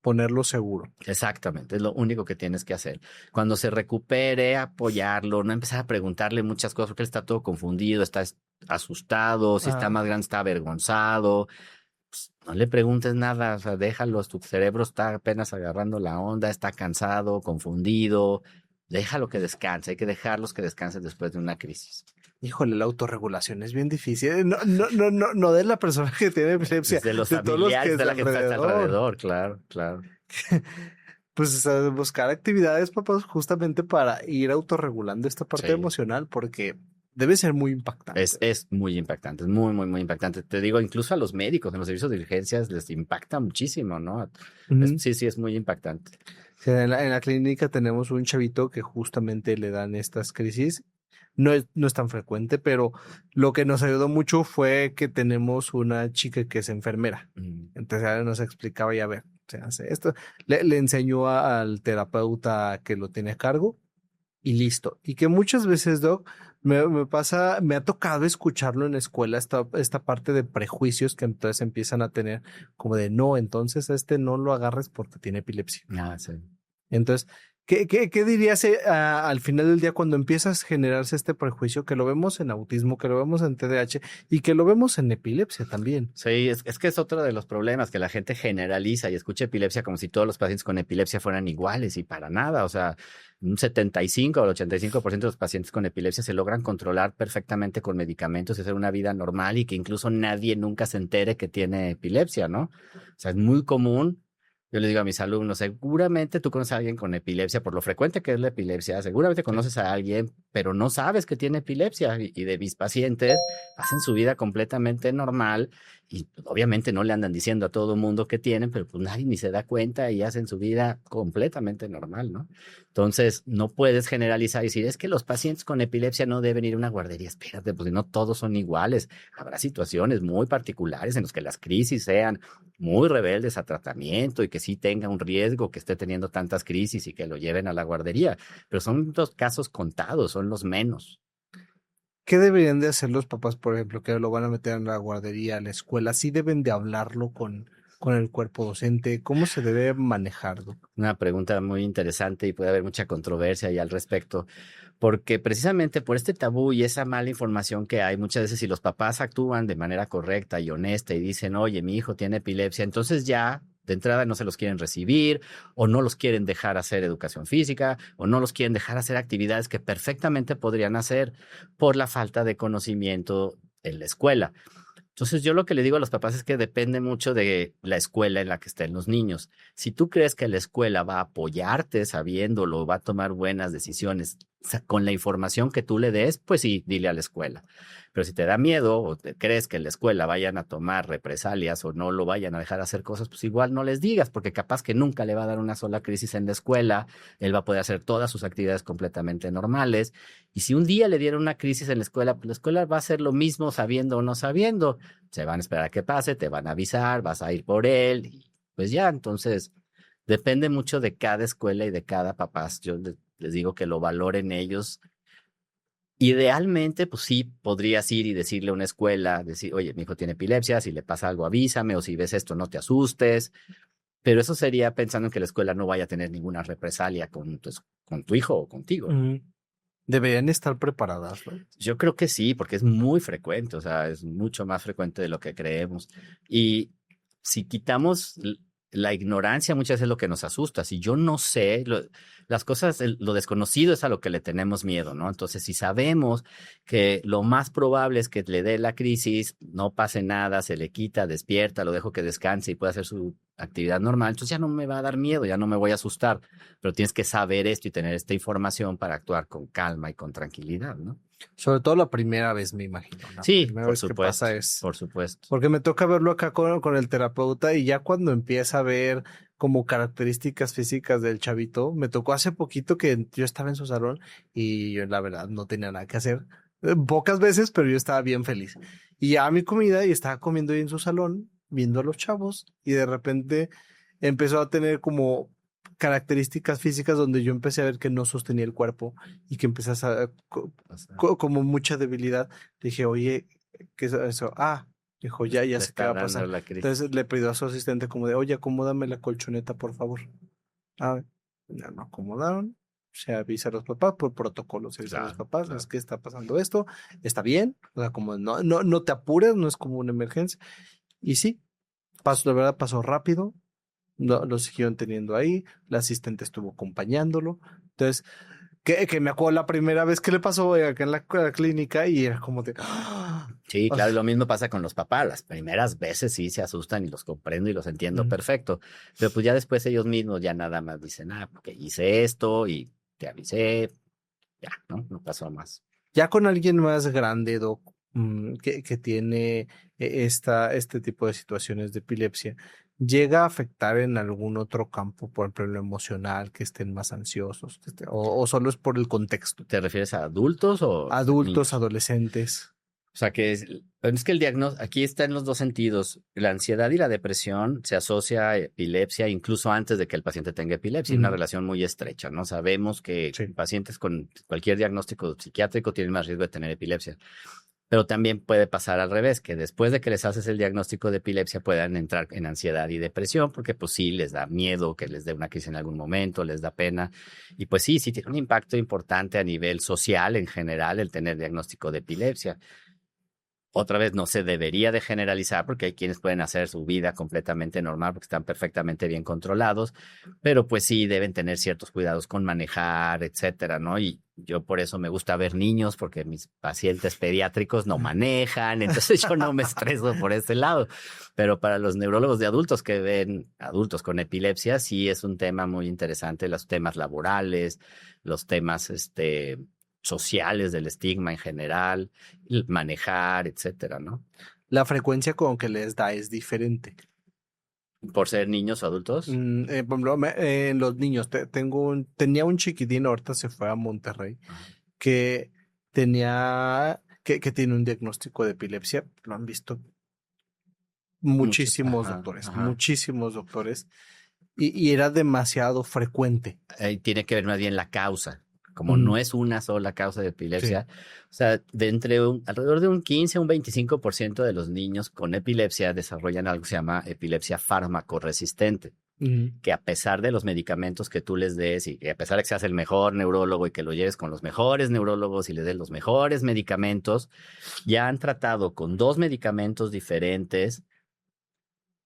Ponerlo seguro. Exactamente, es lo único que tienes que hacer. Cuando se recupere, apoyarlo, no empezar a preguntarle muchas cosas porque él está todo confundido, está asustado, si está más grande está avergonzado. Pues, no le preguntes nada, o sea, déjalo, tu cerebro está apenas agarrando la onda, está cansado, confundido. Déjalo que descanse, hay que dejarlos que descansen después de una crisis. Híjole, la autorregulación es bien difícil. No de la persona que tiene epilepsia. De los de todos los familiares, que de la gente que está alrededor. alrededor, claro. Pues buscar actividades, papás, justamente para ir autorregulando esta parte emocional, porque debe ser muy impactante. Es muy impactante, es muy, muy, muy impactante. Te digo, incluso a los médicos en los servicios de urgencias les impacta muchísimo, ¿no? Sí, es muy impactante. Sí, en la clínica tenemos un chavito que justamente le dan estas crisis. No es tan frecuente, pero lo que nos ayudó mucho fue que tenemos una chica que es enfermera. Entonces ella nos explicaba y a ver, se hace esto. Le enseñó al terapeuta que lo tiene a cargo y listo. Y que muchas veces, Doc, me ha tocado escucharlo en la escuela, esta parte de prejuicios que entonces empiezan a tener, como de no, entonces no lo agarres porque tiene epilepsia. Sí. Entonces, ¿qué dirías al final del día cuando empiezas a generarse este prejuicio que lo vemos en autismo, que lo vemos en TDAH y que lo vemos en epilepsia también? Sí, es que es otro de los problemas, que la gente generaliza y escucha epilepsia como si todos los pacientes con epilepsia fueran iguales y para nada. O sea, un 75 o el 85% de los pacientes con epilepsia se logran controlar perfectamente con medicamentos y hacer una vida normal y que incluso nadie nunca se entere que tiene epilepsia, ¿no? O sea, es muy común. Yo les digo a mis alumnos, seguramente tú conoces a alguien con epilepsia, por lo frecuente que es la epilepsia, seguramente conoces a alguien, pero no sabes que tiene epilepsia. Y de mis pacientes hacen su vida completamente normal y obviamente no le andan diciendo a todo el mundo que tienen, pero pues nadie ni se da cuenta y hacen su vida completamente normal, ¿no? Entonces, no puedes generalizar y decir, es que los pacientes con epilepsia no deben ir a una guardería. Espérate, pues no todos son iguales. Habrá situaciones muy particulares en las que las crisis sean muy rebeldes a tratamiento y que sí tenga un riesgo que esté teniendo tantas crisis y que lo lleven a la guardería. Pero son los casos contados, son los menos. ¿Qué deberían de hacer los papás, por ejemplo, que lo van a meter en la guardería, a la escuela? ¿Sí deben de hablarlo con el cuerpo docente? ¿Cómo se debe manejar, Doc? Una pregunta muy interesante y puede haber mucha controversia ahí al respecto, porque precisamente por este tabú y esa mala información que hay, muchas veces si los papás actúan de manera correcta y honesta y dicen, oye, mi hijo tiene epilepsia, entonces ya de entrada no se los quieren recibir o no los quieren dejar hacer educación física o no los quieren dejar hacer actividades que perfectamente podrían hacer por la falta de conocimiento en la escuela. Entonces, yo lo que le digo a los papás es que depende mucho de la escuela en la que estén los niños. Si tú crees que la escuela va a apoyarte sabiéndolo, va a tomar buenas decisiones con la información que tú le des, pues sí, dile a la escuela. Pero si te da miedo o te crees que en la escuela vayan a tomar represalias o no lo vayan a dejar hacer cosas, pues igual no les digas, porque capaz que nunca le va a dar una sola crisis en la escuela, él va a poder hacer todas sus actividades completamente normales. Y si un día le diera una crisis en la escuela, pues la escuela va a hacer lo mismo sabiendo o no sabiendo. Se van a esperar a que pase, te van a avisar, vas a ir por él, y pues ya, entonces depende mucho de cada escuela y de cada papá. Yo les digo que lo valoren ellos. Idealmente, pues sí, podrías ir y decirle a una escuela, decir, oye, mi hijo tiene epilepsia, si le pasa algo avísame, o si ves esto no te asustes, pero eso sería pensando en que la escuela no vaya a tener ninguna represalia con tu hijo o contigo. Deberían estar preparadas, ¿no? Yo creo que sí, porque es muy frecuente, o sea, es mucho más frecuente de lo que creemos. Y si quitamos la ignorancia, muchas veces es lo que nos asusta. Si yo no sé, las cosas, lo desconocido es a lo que le tenemos miedo, ¿no? Entonces, si sabemos que lo más probable es que le dé la crisis, no pase nada, se le quita, despierta, lo dejo que descanse y pueda hacer su actividad normal, entonces ya no me va a dar miedo, ya no me voy a asustar, pero tienes que saber esto y tener esta información para actuar con calma y con tranquilidad, ¿no? Sobre todo la primera vez, me imagino. La Sí, primera por vez que supuesto, pasa es... por supuesto. Porque me toca verlo acá con el terapeuta y ya cuando empieza a ver como características físicas del chavito, me tocó hace poquito que yo estaba en su salón y yo la verdad no tenía nada que hacer. Pocas veces, pero yo estaba bien feliz. Y ya mi comida y estaba comiendo ahí en su salón, viendo a los chavos y de repente empezó a tener como características físicas donde yo empecé a ver que no sostenía el cuerpo y que empecé a como mucha debilidad. Dije, oye, ¿qué es eso? Ah, dijo, ya Le sé qué está va a dando pasar. la crisis. Entonces le pidió a su asistente como de, oye, acomódame la colchoneta, por favor. Ah, ya no acomodaron. Se avisa a los papás por protocolo, se avisa a los papás, Claro. es que está pasando esto, está bien, o sea, como no te apures, no es como una emergencia. Y sí, la verdad pasó rápido, lo siguieron teniendo ahí, la asistente estuvo acompañándolo. Entonces, que me acuerdo la primera vez que le pasó acá en la clínica y era como de... Sí, O claro, y sea, lo mismo pasa con los papás. Las primeras veces sí se asustan y los comprendo y los entiendo perfecto. Pero pues ya después ellos mismos ya nada más dicen, porque hice esto y te avisé, ya, ¿no? No pasó más. ya con alguien más grande, Doc, que tiene este tipo de situaciones de epilepsia, ¿llega a afectar en algún otro campo, por ejemplo, en lo emocional, que estén más ansiosos, o solo es por el contexto? ¿Te refieres a adultos o Adultos, niños? adolescentes. O sea, es que el diagnóstico, aquí está en los dos sentidos. La ansiedad y la depresión se asocia a epilepsia incluso antes de que el paciente tenga epilepsia. Hay una relación muy estrecha, ¿no? Sabemos que Sí. pacientes con cualquier diagnóstico psiquiátrico tienen más riesgo de tener epilepsia. Pero también puede pasar al revés, que después de que les haces el diagnóstico de epilepsia puedan entrar en ansiedad y depresión, porque pues sí, les da miedo que les dé una crisis en algún momento, les da pena. Y pues sí tiene un impacto importante a nivel social en general el tener diagnóstico de epilepsia. Otra vez, no se debería de generalizar porque hay quienes pueden hacer su vida completamente normal porque están perfectamente bien controlados, pero pues sí deben tener ciertos cuidados con manejar, etcétera, ¿no? Y yo por eso me gusta ver niños porque mis pacientes pediátricos no manejan, entonces yo no me estreso por ese lado. Pero para los neurólogos de adultos que ven adultos con epilepsia, sí es un tema muy interesante, los temas laborales, los temas, sociales del estigma en general, manejar, etcétera, ¿no? La frecuencia con que les da es diferente. Por ser niños o adultos. Por ejemplo, en los niños, tenía un chiquitín, ahorita se fue a Monterrey, que que tiene un diagnóstico de epilepsia. Lo han visto muchísimos doctores, muchísimos doctores, y era demasiado frecuente. Tiene que ver más bien la causa. como no es una sola causa de epilepsia, o sea, alrededor de un 15 a un 25% de los niños con epilepsia desarrollan algo que se llama epilepsia fármaco-resistente. Que a pesar de los medicamentos que tú les des y a pesar de que seas el mejor neurólogo y que lo lleves con los mejores neurólogos y le des los mejores medicamentos, ya han tratado con 2 medicamentos diferentes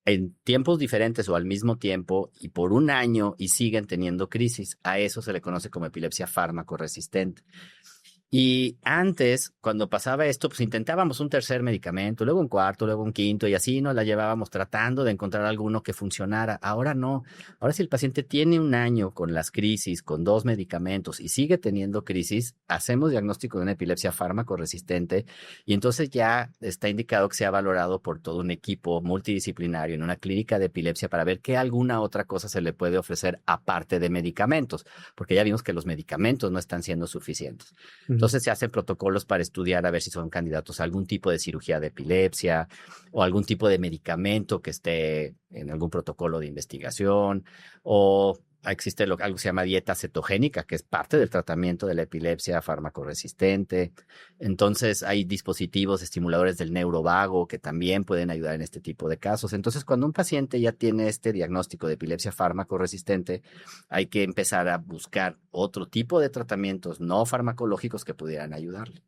en tiempos diferentes o al mismo tiempo y por un año y siguen teniendo crisis. A eso se le conoce como epilepsia fármaco-resistente. Y antes, cuando pasaba esto, pues intentábamos un tercer medicamento, luego un cuarto, luego un quinto, y así nos la llevábamos tratando de encontrar alguno que funcionara. Ahora no. Ahora si el paciente tiene un año con las crisis, con 2 medicamentos y sigue teniendo crisis, hacemos diagnóstico de una epilepsia fármaco resistente y entonces ya está indicado que sea valorado por todo un equipo multidisciplinario en una clínica de epilepsia para ver qué alguna otra cosa se le puede ofrecer aparte de medicamentos, porque ya vimos que los medicamentos no están siendo suficientes. Entonces se hacen protocolos para estudiar a ver si son candidatos a algún tipo de cirugía de epilepsia o algún tipo de medicamento que esté en algún protocolo de investigación o existe algo que se llama dieta cetogénica, que es parte del tratamiento de la epilepsia fármaco-resistente. Entonces hay dispositivos estimuladores del neurovago que también pueden ayudar en este tipo de casos. Entonces cuando un paciente ya tiene este diagnóstico de epilepsia fármaco-resistente, hay que empezar a buscar otro tipo de tratamientos no farmacológicos que pudieran ayudarle.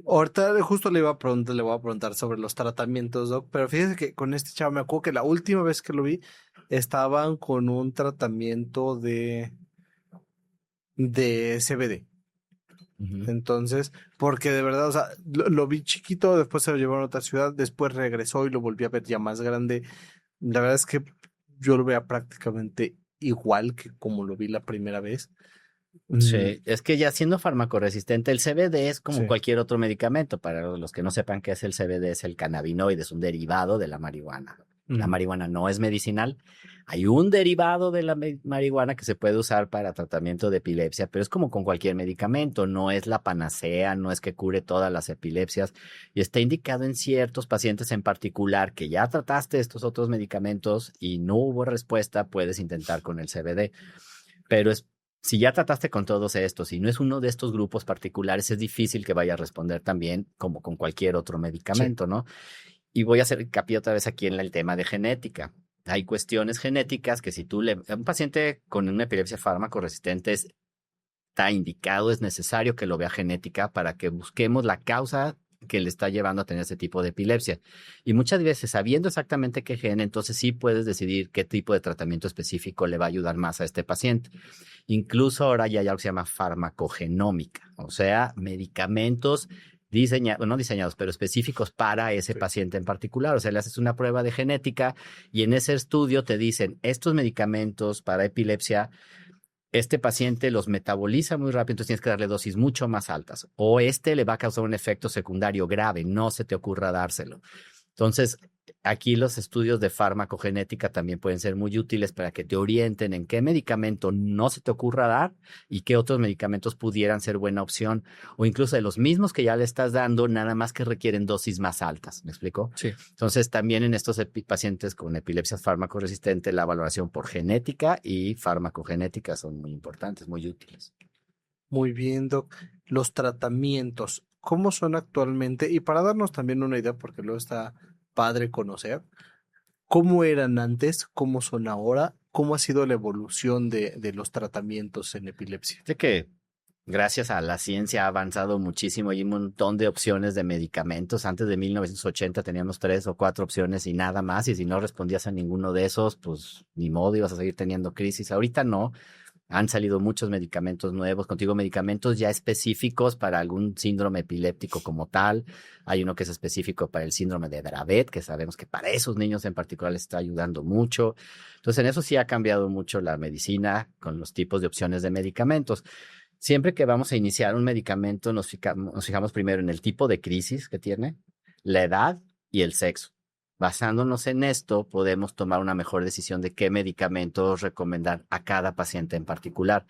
Ahorita justo le voy a preguntar sobre los tratamientos, Doc, pero fíjese que con este chavo me acuerdo que la última vez que lo vi estaban con un tratamiento de CBD. Entonces, porque de verdad, o sea, lo vi chiquito, después se lo llevaron a otra ciudad, después regresó y lo volví a ver ya más grande. La verdad es que yo lo veía prácticamente igual que como lo vi la primera vez. Sí, es que ya siendo farmacoresistente, el CBD es como cualquier otro medicamento. Para los que no sepan qué es el CBD, es el cannabinoide, es un derivado de la marihuana. La marihuana no es medicinal. Hay un derivado de la marihuana que se puede usar para tratamiento de epilepsia, pero es como con cualquier medicamento, no es la panacea, no es que cure todas las epilepsias y está indicado en ciertos pacientes en particular que ya trataste estos otros medicamentos y no hubo respuesta, puedes intentar con el CBD. Pero si ya trataste con todos estos y no es uno de estos grupos particulares, es difícil que vaya a responder también como con cualquier otro medicamento, ¿no? Y voy a hacer hincapié otra vez aquí en el tema de genética. Hay cuestiones genéticas que si un paciente con una epilepsia fármaco-resistente está indicado, es necesario que lo vea genética para que busquemos la causa que le está llevando a tener ese tipo de epilepsia. Y muchas veces, sabiendo exactamente qué gen, entonces sí puedes decidir qué tipo de tratamiento específico le va a ayudar más a este paciente. Incluso ahora ya hay algo que se llama farmacogenómica, o sea, medicamentos no diseñados, pero específicos para ese paciente en particular. O sea, le haces una prueba de genética y en ese estudio te dicen, estos medicamentos para epilepsia, este paciente los metaboliza muy rápido, entonces tienes que darle dosis mucho más altas. O le va a causar un efecto secundario grave, no se te ocurra dárselo. Entonces, aquí los estudios de farmacogenética también pueden ser muy útiles para que te orienten en qué medicamento no se te ocurra dar y qué otros medicamentos pudieran ser buena opción. O incluso de los mismos que ya le estás dando, nada más que requieren dosis más altas. ¿Me explico? Sí. Entonces, también en estos pacientes con epilepsia fármaco-resistente, la valoración por genética y farmacogenética son muy importantes, muy útiles. Muy bien, Doc. Los tratamientos, ¿cómo son actualmente? Y para darnos también una idea, porque luego está padre conocer, ¿cómo eran antes? ¿Cómo son ahora? ¿Cómo ha sido la evolución de los tratamientos en epilepsia? Sé que gracias a la ciencia ha avanzado muchísimo. Hay un montón de opciones de medicamentos. Antes de 1980 teníamos 3 o 4 opciones y nada más. Y si no respondías a ninguno de esos, pues ni modo, ibas a seguir teniendo crisis. Ahorita no. Han salido muchos medicamentos nuevos, contigo medicamentos ya específicos para algún síndrome epiléptico como tal. Hay uno que es específico para el síndrome de Dravet, que sabemos que para esos niños en particular les está ayudando mucho. Entonces, en eso sí ha cambiado mucho la medicina con los tipos de opciones de medicamentos. Siempre que vamos a iniciar un medicamento, nos fijamos primero en el tipo de crisis que tiene, la edad y el sexo. Basándonos en esto, podemos tomar una mejor decisión de qué medicamentos recomendar a cada paciente en particular.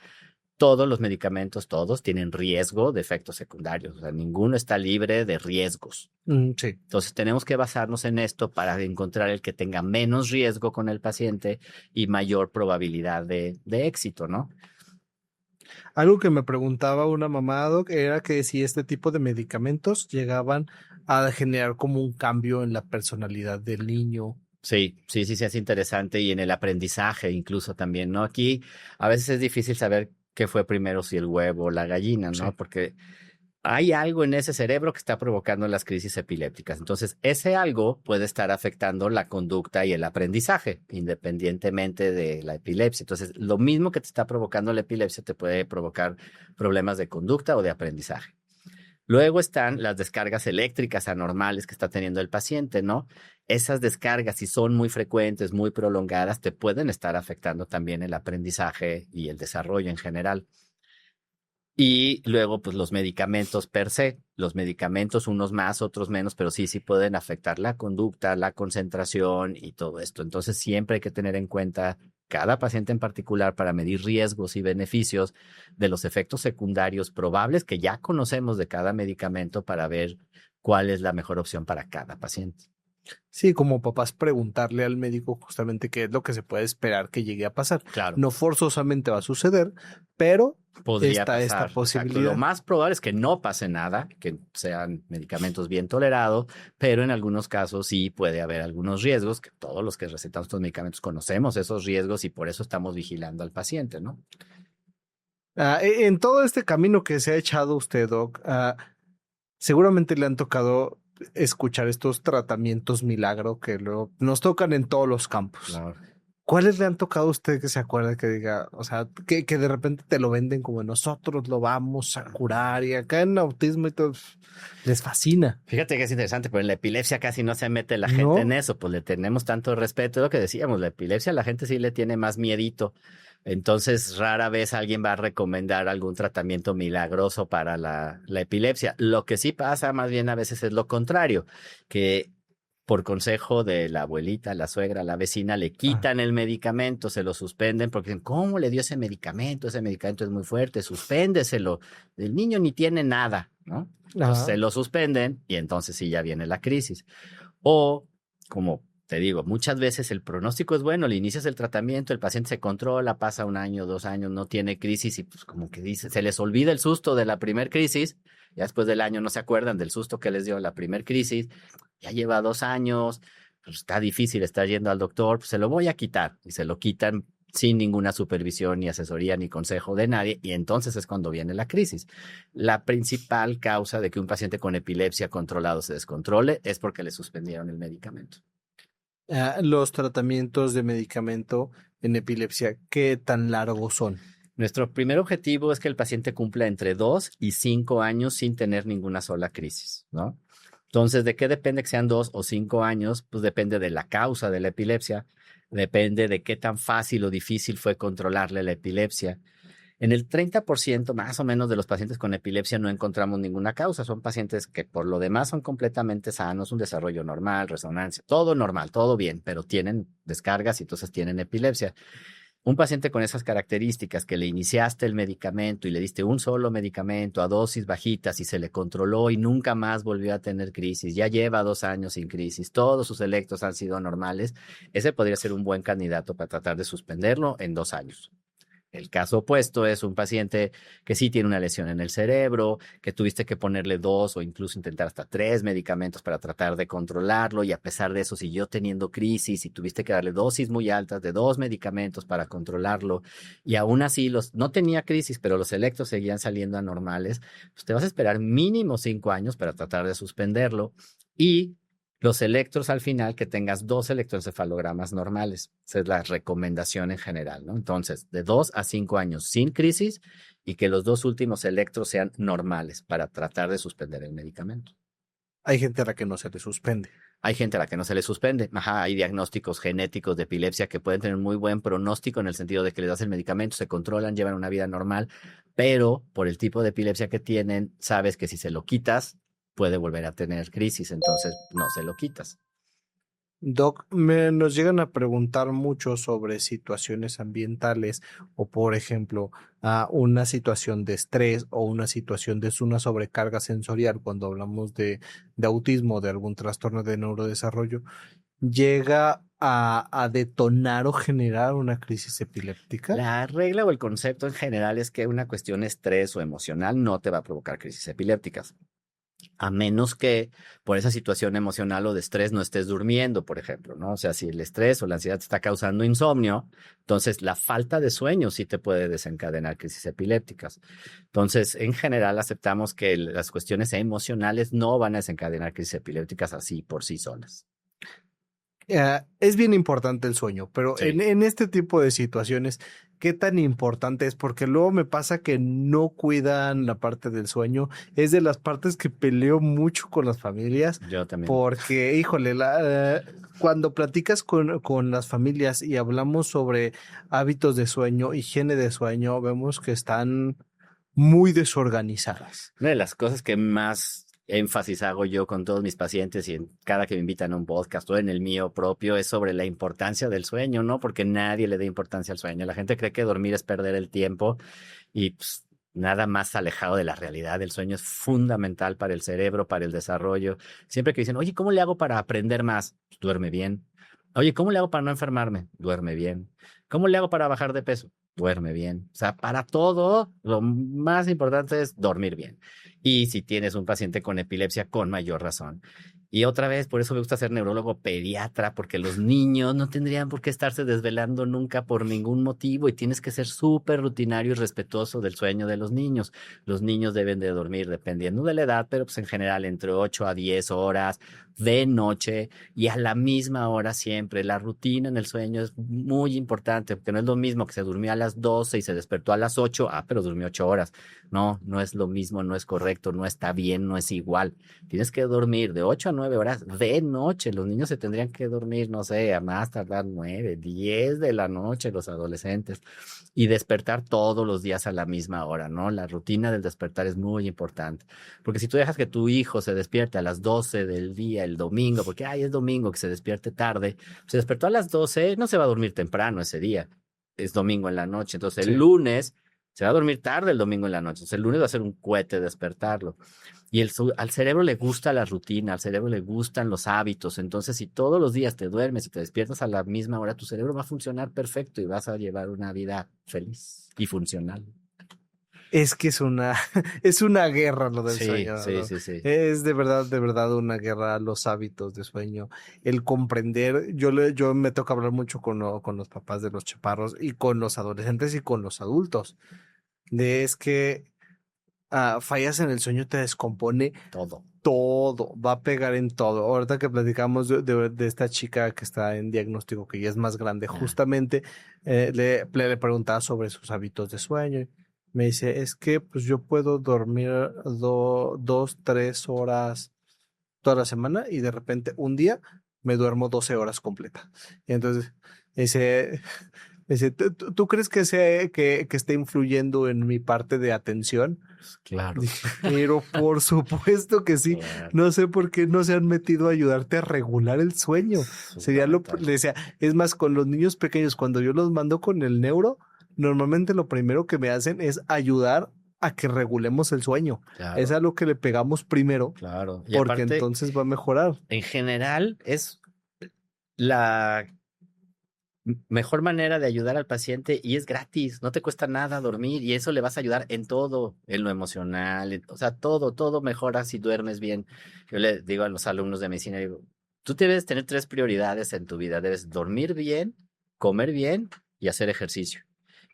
Todos los medicamentos, todos tienen riesgo de efectos secundarios. O sea, ninguno está libre de riesgos. Sí. Entonces, tenemos que basarnos en esto para encontrar el que tenga menos riesgo con el paciente y mayor probabilidad de éxito, ¿no? Algo que me preguntaba una mamá, Doc, era que si este tipo de medicamentos llegaban a generar como un cambio en la personalidad del niño. Sí, sí, sí, sí, es interesante y en el aprendizaje incluso también, ¿no? Aquí a veces es difícil saber qué fue primero, si el huevo o la gallina, Sí. ¿no? Porque hay algo en ese cerebro que está provocando las crisis epilépticas. Entonces, ese algo puede estar afectando la conducta y el aprendizaje, independientemente de la epilepsia. Entonces, lo mismo que te está provocando la epilepsia te puede provocar problemas de conducta o de aprendizaje. Luego están las descargas eléctricas anormales que está teniendo el paciente, ¿no? Esas descargas, si son muy frecuentes, muy prolongadas, te pueden estar afectando también el aprendizaje y el desarrollo en general. Y luego, pues los medicamentos per se, los medicamentos, unos más, otros menos, pero sí, sí pueden afectar la conducta, la concentración y todo esto. Entonces, siempre hay que tener en cuenta cada paciente en particular para medir riesgos y beneficios de los efectos secundarios probables que ya conocemos de cada medicamento para ver cuál es la mejor opción para cada paciente. Sí, como papás preguntarle al médico justamente qué es lo que se puede esperar que llegue a pasar. Claro. No forzosamente va a suceder, pero Podría está esta pasar. Exacto. posibilidad. Lo más probable es que no pase nada, que sean medicamentos bien tolerados, pero en algunos casos sí puede haber algunos riesgos, que todos los que recetamos estos medicamentos conocemos esos riesgos y por eso estamos vigilando al paciente, ¿no? En todo este camino que se ha echado usted, Doc, seguramente le han tocado escuchar estos tratamientos milagro que luego nos tocan en todos los campos. Claro. ¿Cuáles le han tocado a usted que se acuerde que diga, o sea, que de repente te lo venden como nosotros lo vamos a curar y acá en autismo y todo les fascina? Fíjate que es interesante, pero en la epilepsia casi no se mete la ¿No? gente en eso, pues le tenemos tanto respeto, es lo que decíamos, la epilepsia la gente sí le tiene más miedito. Entonces, rara vez alguien va a recomendar algún tratamiento milagroso para la epilepsia. Lo que sí pasa más bien a veces es lo contrario, que por consejo de la abuelita, la suegra, la vecina, le quitan el medicamento, se lo suspenden porque dicen, ¿cómo le dio ese medicamento? Ese medicamento es muy fuerte, suspéndeselo. El niño ni tiene nada, ¿no? Entonces se lo suspenden y entonces sí ya viene la crisis. O, como te digo, muchas veces el pronóstico es bueno, le inicias el tratamiento, el paciente se controla, pasa 1 año, 2 años, no tiene crisis y pues como que dice, se les olvida el susto de la primer crisis, ya después del año no se acuerdan del susto que les dio la primer crisis, ya lleva 2 años, pues está difícil estar yendo al doctor, pues se lo voy a quitar y se lo quitan sin ninguna supervisión, ni asesoría, ni consejo de nadie, y entonces es cuando viene la crisis. La principal causa de que un paciente con epilepsia controlado se descontrole es porque le suspendieron el medicamento. Los tratamientos de medicamento en epilepsia, ¿qué tan largos son? Nuestro primer objetivo es que el paciente cumpla entre 2 y 5 años sin tener ninguna sola crisis, ¿no? Entonces, ¿de qué depende que sean 2 o 5 años? Pues depende de la causa de la epilepsia, depende de qué tan fácil o difícil fue controlarle la epilepsia. En el 30% más o menos de los pacientes con epilepsia no encontramos ninguna causa. Son pacientes que por lo demás son completamente sanos, un desarrollo normal, resonancia, todo normal, todo bien, pero tienen descargas y entonces tienen epilepsia. Un paciente con esas características que le iniciaste el medicamento y le diste un solo medicamento a dosis bajitas y se le controló y nunca más volvió a tener crisis, ya lleva 2 años sin crisis, todos sus electros han sido normales, ese podría ser un buen candidato para tratar de suspenderlo en 2 años. El caso opuesto es un paciente que sí tiene una lesión en el cerebro, que tuviste que ponerle 2 o incluso intentar hasta 3 medicamentos para tratar de controlarlo y a pesar de eso siguió teniendo crisis y tuviste que darle dosis muy altas de 2 medicamentos para controlarlo y aún así no tenía crisis, pero los electros seguían saliendo anormales, pues te vas a esperar mínimo 5 años para tratar de suspenderlo y los electros al final que tengas 2 electroencefalogramas normales. Esa es la recomendación en general, ¿no? Entonces, de 2 a 5 años sin crisis y que los 2 últimos electros sean normales para tratar de suspender el medicamento. Hay gente a la que no se le suspende. Hay gente a la que no se le suspende. Ajá, hay diagnósticos genéticos de epilepsia que pueden tener muy buen pronóstico en el sentido de que les das el medicamento, se controlan, llevan una vida normal, pero por el tipo de epilepsia que tienen, sabes que si se lo quitas, puede volver a tener crisis, entonces no se lo quitas. Doc, nos llegan a preguntar mucho sobre situaciones ambientales o, por ejemplo, una situación de estrés o una situación de una sobrecarga sensorial cuando hablamos de autismo o de algún trastorno de neurodesarrollo. Llega a detonar o generar una crisis epiléptica? La regla o el concepto en general es que una cuestión de estrés o emocional no te va a provocar crisis epilépticas. A menos que por esa situación emocional o de estrés no estés durmiendo, por ejemplo, ¿no? O sea, si el estrés o la ansiedad te está causando insomnio, entonces la falta de sueño sí te puede desencadenar crisis epilépticas. Entonces, en general, aceptamos que las cuestiones emocionales no van a desencadenar crisis epilépticas así por sí solas. Es bien importante el sueño, pero Sí. en este tipo de situaciones, ¿qué tan importante es? Porque luego me pasa que no cuidan la parte del sueño. Es de las partes que peleo mucho con las familias, Yo también. porque, híjole, cuando platicas con las familias y hablamos sobre hábitos de sueño, higiene de sueño, vemos que están muy desorganizadas. Una de las cosas que más énfasis hago yo con todos mis pacientes y en cada que me invitan a un podcast o en el mío propio es sobre la importancia del sueño, ¿no? Porque nadie le da importancia al sueño. La gente cree que dormir es perder el tiempo y pues, nada más alejado de la realidad. El sueño es fundamental para el cerebro, para el desarrollo. Siempre que dicen, oye, ¿cómo le hago para aprender más? Pues, duerme bien. Oye, ¿cómo le hago para no enfermarme? Duerme bien. ¿Cómo le hago para bajar de peso? Duerme bien. O sea, para todo, lo más importante es dormir bien. Y si tienes un paciente con epilepsia, con mayor razón. Y otra vez, por eso me gusta ser neurólogo pediatra, porque los niños no tendrían por qué estarse desvelando nunca por ningún motivo y tienes que ser súper rutinario y respetuoso del sueño de los niños. Los niños deben de dormir dependiendo de la edad, pero pues en general entre 8 a 10 horas de noche y a la misma hora siempre. La rutina en el sueño es muy importante, porque no es lo mismo que se durmió a las 12 y se despertó a las 8, pero durmió 8 horas. No, no es lo mismo, no es correcto, no está bien, no es igual. Tienes que dormir de 8 a 9 horas de noche. Los niños se tendrían que dormir, no sé, a más tardar 9, 10 de la noche, los adolescentes. Y despertar todos los días a la misma hora, ¿no? La rutina del despertar es muy importante. Porque si tú dejas que tu hijo se despierte a las 12 del día, el domingo, porque, es domingo, que se despierte tarde, se despertó a las 12, no se va a dormir temprano ese día. Es domingo en la noche. Entonces, el lunes se va a dormir tarde el domingo en la noche. Entonces, el lunes va a ser un cohete despertarlo. Y al cerebro le gusta la rutina, al cerebro le gustan los hábitos. Entonces, si todos los días te duermes y te despiertas a la misma hora, tu cerebro va a funcionar perfecto y vas a llevar una vida feliz y funcional. Es que es una guerra lo del sueño, ¿no? Sí. Es de verdad una guerra los hábitos de sueño. El comprender, yo me toca hablar mucho con los papás de los chaparros y con los adolescentes y con los adultos. Es que fallas en el sueño, te descompone todo, va a pegar en todo. Ahorita que platicamos de esta chica que está en diagnóstico, que ya es más grande, justamente le preguntaba sobre sus hábitos de sueño. Me dice, es que pues yo puedo dormir 2, 3 horas toda la semana y de repente un día me duermo 12 horas completa. Y entonces dice, ¿tú crees que esté influyendo en mi parte de atención? Claro. Pero por supuesto que sí. Claro. No sé por qué no se han metido a ayudarte a regular el sueño. Sería le decía, es más, con los niños pequeños, cuando yo los mando con el neuro, normalmente lo primero que me hacen es ayudar a que regulemos el sueño. Claro. Es a lo que le pegamos primero. Claro. Y porque aparte, entonces va a mejorar. En general, es la mejor manera de ayudar al paciente y es gratis. No te cuesta nada dormir y eso le vas a ayudar en todo, en lo emocional. O sea, todo mejora si duermes bien. Yo le digo a los alumnos de medicina, digo, tú debes tener 3 prioridades en tu vida. Debes dormir bien, comer bien y hacer ejercicio.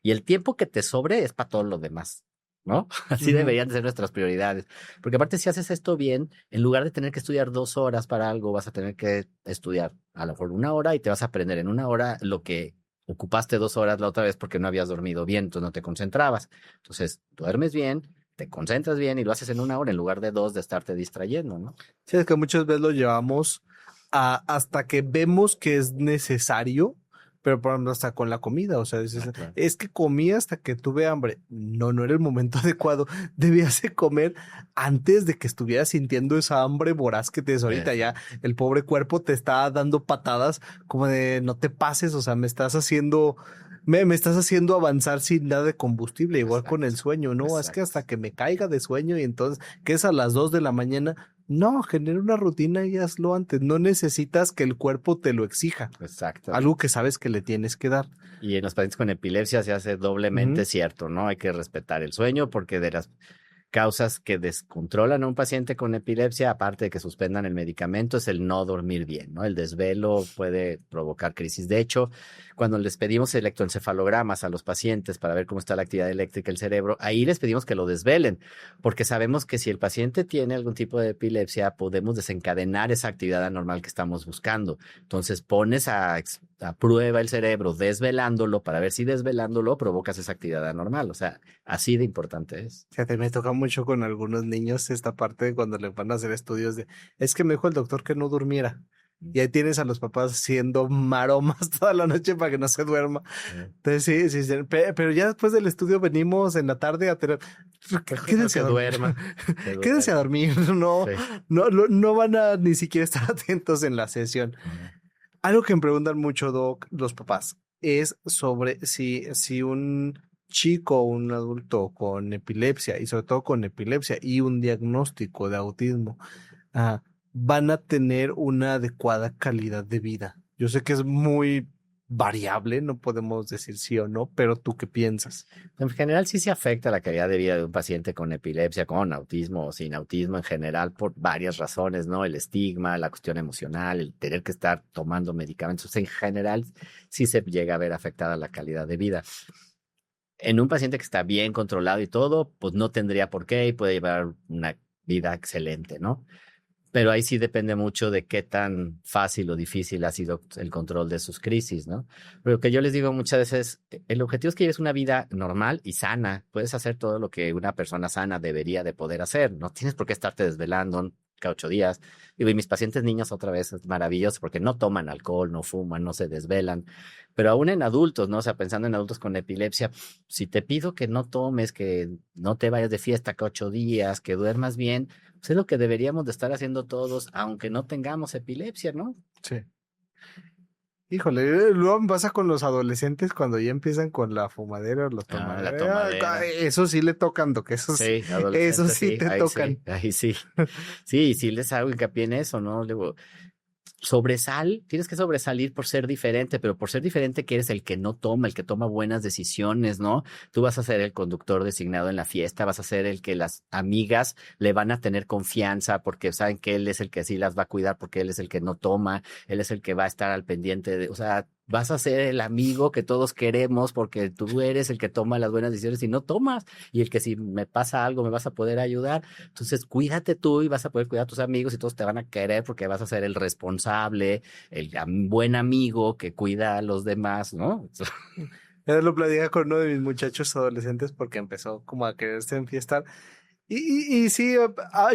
Y el tiempo que te sobre es para todo lo demás, ¿no? Así deberían de ser nuestras prioridades. Porque aparte, si haces esto bien, en lugar de tener que estudiar 2 horas para algo, vas a tener que estudiar a lo mejor 1 hora y te vas a aprender en 1 hora lo que ocupaste 2 horas la otra vez porque no habías dormido bien, entonces no te concentrabas. Entonces, duermes bien, te concentras bien y lo haces en 1 hora en lugar de 2 de estarte distrayendo, ¿no? Sí, es que muchas veces lo llevamos hasta que vemos que es necesario. Pero por ejemplo, hasta con la comida, o sea, dices, claro. Es que comí hasta que tuve hambre. No era el momento adecuado. Debías de comer antes de que estuvieras sintiendo esa hambre voraz que tienes ahorita. Ya el pobre cuerpo te está dando patadas como de no te pases, o sea, me estás haciendo avanzar sin nada de combustible, igual con el sueño, ¿no? Exacto. Es que hasta que me caiga de sueño y entonces, que es a las 2 de la mañana, No, genera una rutina y hazlo antes. No necesitas que el cuerpo te lo exija. Exacto. Algo que sabes que le tienes que dar. Y en los pacientes con epilepsia se hace doblemente Ujú. cierto, ¿no? Hay que respetar el sueño porque de las causas que descontrolan a un paciente con epilepsia, aparte de que suspendan el medicamento, es el no dormir bien, ¿no? El desvelo puede provocar crisis. De hecho, cuando les pedimos electroencefalogramas a los pacientes para ver cómo está la actividad eléctrica del cerebro, ahí les pedimos que lo desvelen, porque sabemos que si el paciente tiene algún tipo de epilepsia, podemos desencadenar esa actividad anormal que estamos buscando. Entonces pones a prueba el cerebro desvelándolo para ver si desvelándolo provocas esa actividad anormal. O sea, así de importante es. Fíjate, me toca mucho con algunos niños esta parte de cuando le van a hacer estudios de, es que me dijo el doctor que no durmiera. Y ahí tienes a los papás haciendo maromas toda la noche para que no se duerma. Entonces sí, pero ya después del estudio venimos en la tarde a tener, quédense a Que dormir. duerma. Quédense a dormir, no, Sí. no van a ni siquiera estar atentos en la sesión. Algo que me preguntan mucho, Doc, los papás, es sobre si un chico o un adulto con epilepsia, y sobre todo con epilepsia y un diagnóstico de autismo, ah, van a tener una adecuada calidad de vida. Yo sé que es muy variable, no podemos decir sí o no, pero ¿tú qué piensas? En general sí se afecta la calidad de vida de un paciente con epilepsia, con autismo o sin autismo en general por varias razones, ¿no? El estigma, la cuestión emocional, el tener que estar tomando medicamentos. En general sí se llega a ver afectada la calidad de vida. En un paciente que está bien controlado y todo, pues no tendría por qué y puede llevar una vida excelente, ¿no? Pero ahí sí depende mucho de qué tan fácil o difícil ha sido el control de sus crisis, ¿no? Pero lo que yo les digo muchas veces, el objetivo es que lleves una vida normal y sana. Puedes hacer todo lo que una persona sana debería de poder hacer. No tienes por qué estarte desvelando cada 8 días. Digo, y mis pacientes niños otra vez es maravilloso porque no toman alcohol, no fuman, no se desvelan. Pero aún en adultos, ¿no? O sea, pensando en adultos con epilepsia, si te pido que no tomes, que no te vayas de fiesta cada 8 días, que duermas bien, pues es lo que deberíamos de estar haciendo todos, aunque no tengamos epilepsia, ¿no? Sí. Híjole, luego me pasa con los adolescentes cuando ya empiezan con la fumadera o la La tomadera. tomadera. Eso sí le tocan, que esos, Sí, eso adolescentes, sí te ahí tocan. sí, ahí sí. Sí, sí les hago hincapié en eso, ¿no? Luego, tienes que sobresalir por ser diferente, pero por ser diferente que eres el que no toma, el que toma buenas decisiones, ¿no? Tú vas a ser el conductor designado en la fiesta, vas a ser el que las amigas le van a tener confianza porque saben que él es el que sí las va a cuidar, porque él es el que no toma, él es el que va a estar al pendiente de, o sea, vas a ser el amigo que todos queremos porque tú eres el que toma las buenas decisiones y no tomas, y el que si me pasa algo me vas a poder ayudar. Entonces, cuídate tú y vas a poder cuidar a tus amigos y todos te van a querer porque vas a ser el responsable, buen amigo que cuida a los demás, ¿no? Yo lo platicaba con uno de mis muchachos adolescentes porque empezó como a quererse enfiestar. Y sí,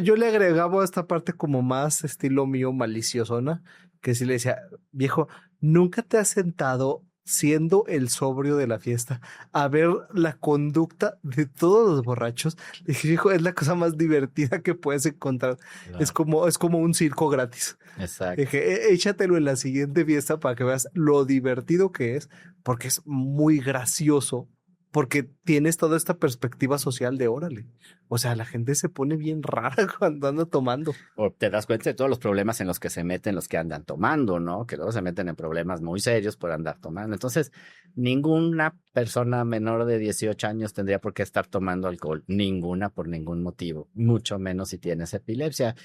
yo le agregaba esta parte como más estilo mío maliciosona, que sí le decía, viejo, ¿nunca te has sentado siendo el sobrio de la fiesta a ver la conducta de todos los borrachos? Le dije, viejo, es la cosa más divertida que puedes encontrar. Es como un circo gratis. Exacto. Dije, échatelo en la siguiente fiesta para que veas lo divertido que es, porque es muy gracioso, porque tienes toda esta perspectiva social de órale. O sea, la gente se pone bien rara cuando anda tomando. O te das cuenta de todos los problemas en los que se meten los que andan tomando, ¿no? Que luego se meten en problemas muy serios por andar tomando. Entonces, ninguna persona menor de 18 años tendría por qué estar tomando alcohol. Ninguna por ningún motivo. Mucho menos si tienes epilepsia.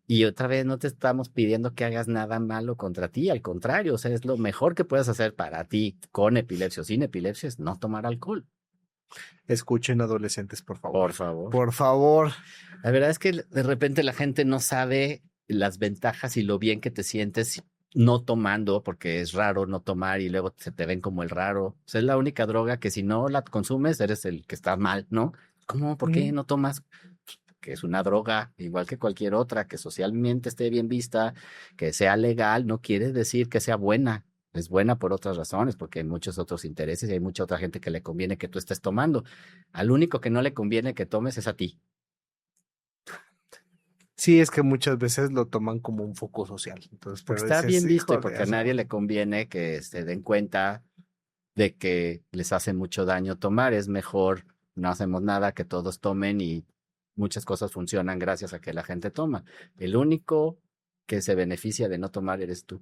Y otra vez no te estamos pidiendo que hagas nada malo contra ti. Al contrario, o sea, es lo mejor que puedes hacer para ti con epilepsia o sin epilepsia es no tomar alcohol. Escuchen adolescentes, por favor. Por favor. Por favor. La verdad es que de repente la gente no sabe las ventajas y lo bien que te sientes no tomando, porque es raro no tomar y luego se te ven como el raro. O sea, es la única droga que si no la consumes eres el que está mal, ¿no? ¿Cómo? ¿Por qué no tomas? Que es una droga, igual que cualquier otra, que socialmente esté bien vista, que sea legal, no quiere decir que sea buena. Es buena por otras razones, porque hay muchos otros intereses y hay mucha otra gente que le conviene que tú estés tomando. Al único que no le conviene que tomes es a ti. Sí, es que muchas veces lo toman como un foco social. Entonces, Porque pero está bien dices, visto y híjole, porque a eso. nadie le conviene que se den cuenta de que les hace mucho daño tomar. Es mejor no hacemos nada, que todos tomen y muchas cosas funcionan gracias a que la gente toma. El único que se beneficia de no tomar eres tú.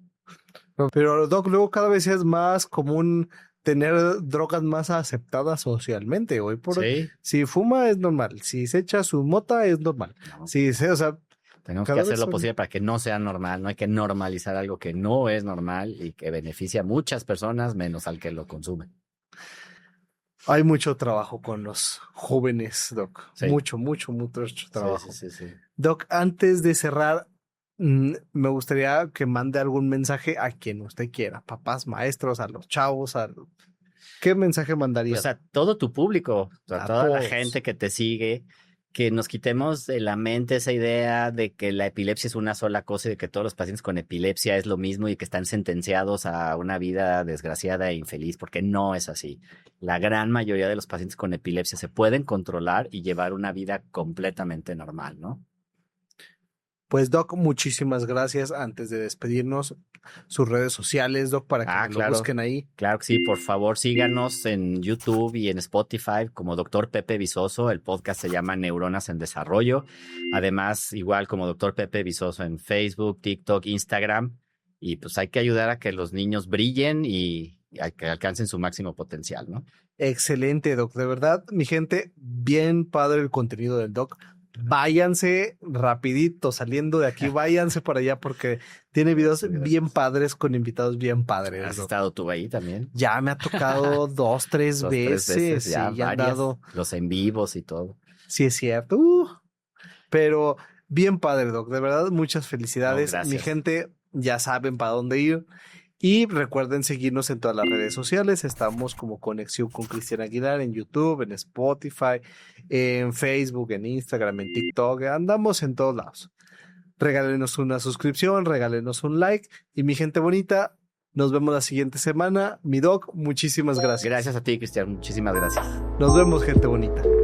Pero, Doc, luego cada vez es más común tener drogas más aceptadas socialmente. Hoy por hoy, Sí, si fuma es normal, si se echa su mota es normal. no, Si se, o sea, tenemos que cada hacer vez lo son- posible para que no sea normal. No hay que normalizar algo que no es normal y que beneficia a muchas personas menos al que lo consume. hay mucho trabajo con los jóvenes, Doc. Sí. Mucho trabajo. Sí, sí, sí, sí. Doc, antes de cerrar, me gustaría que mande algún mensaje a quien usted quiera, papás, maestros, a los chavos, ¿qué mensaje mandaría? O sea, todo tu público, o sea, A toda la todos. gente que te sigue, que nos quitemos de la mente esa idea de que la epilepsia es una sola cosa y de que todos los pacientes con epilepsia es lo mismo y que están sentenciados a una vida desgraciada e infeliz, porque no es así. La gran mayoría de los pacientes con epilepsia se pueden controlar y llevar una vida completamente normal, ¿no? Pues, Doc, muchísimas gracias. Antes de despedirnos, sus redes sociales, Doc, para que lo Claro. busquen ahí. Claro que sí, por favor síganos en YouTube y en Spotify como Dr. Pepe Visoso. El podcast se llama Neuronas en Desarrollo. Además, igual como Dr. Pepe Visoso en Facebook, TikTok, Instagram. Y pues hay que ayudar a que los niños brillen y a que alcancen su máximo potencial, ¿no? Excelente, Doc. De verdad, mi gente, bien padre el contenido del Doc. Váyanse rapidito, saliendo de aquí, váyanse para allá porque tiene videos bien padres con invitados bien padres, ¿Has Doc. estado tú ahí también? Ya me ha tocado dos, tres Dos, tres veces, sí, ya ya han varias, dado, los en vivos y todo. sí es cierto, pero bien padre, Doc, de verdad, muchas felicidades. No, Mi gracias. gente, ya saben para dónde ir y recuerden seguirnos en todas las redes sociales, estamos como Conexión con Cristian Aguilar en YouTube, en Spotify, en Facebook, en Instagram, en TikTok, andamos en todos lados. Regálenos una suscripción, regálenos un like y mi gente bonita, nos vemos la siguiente semana. Mi Doc, muchísimas gracias. Gracias a ti, Cristian. Muchísimas gracias. Nos vemos, gente bonita.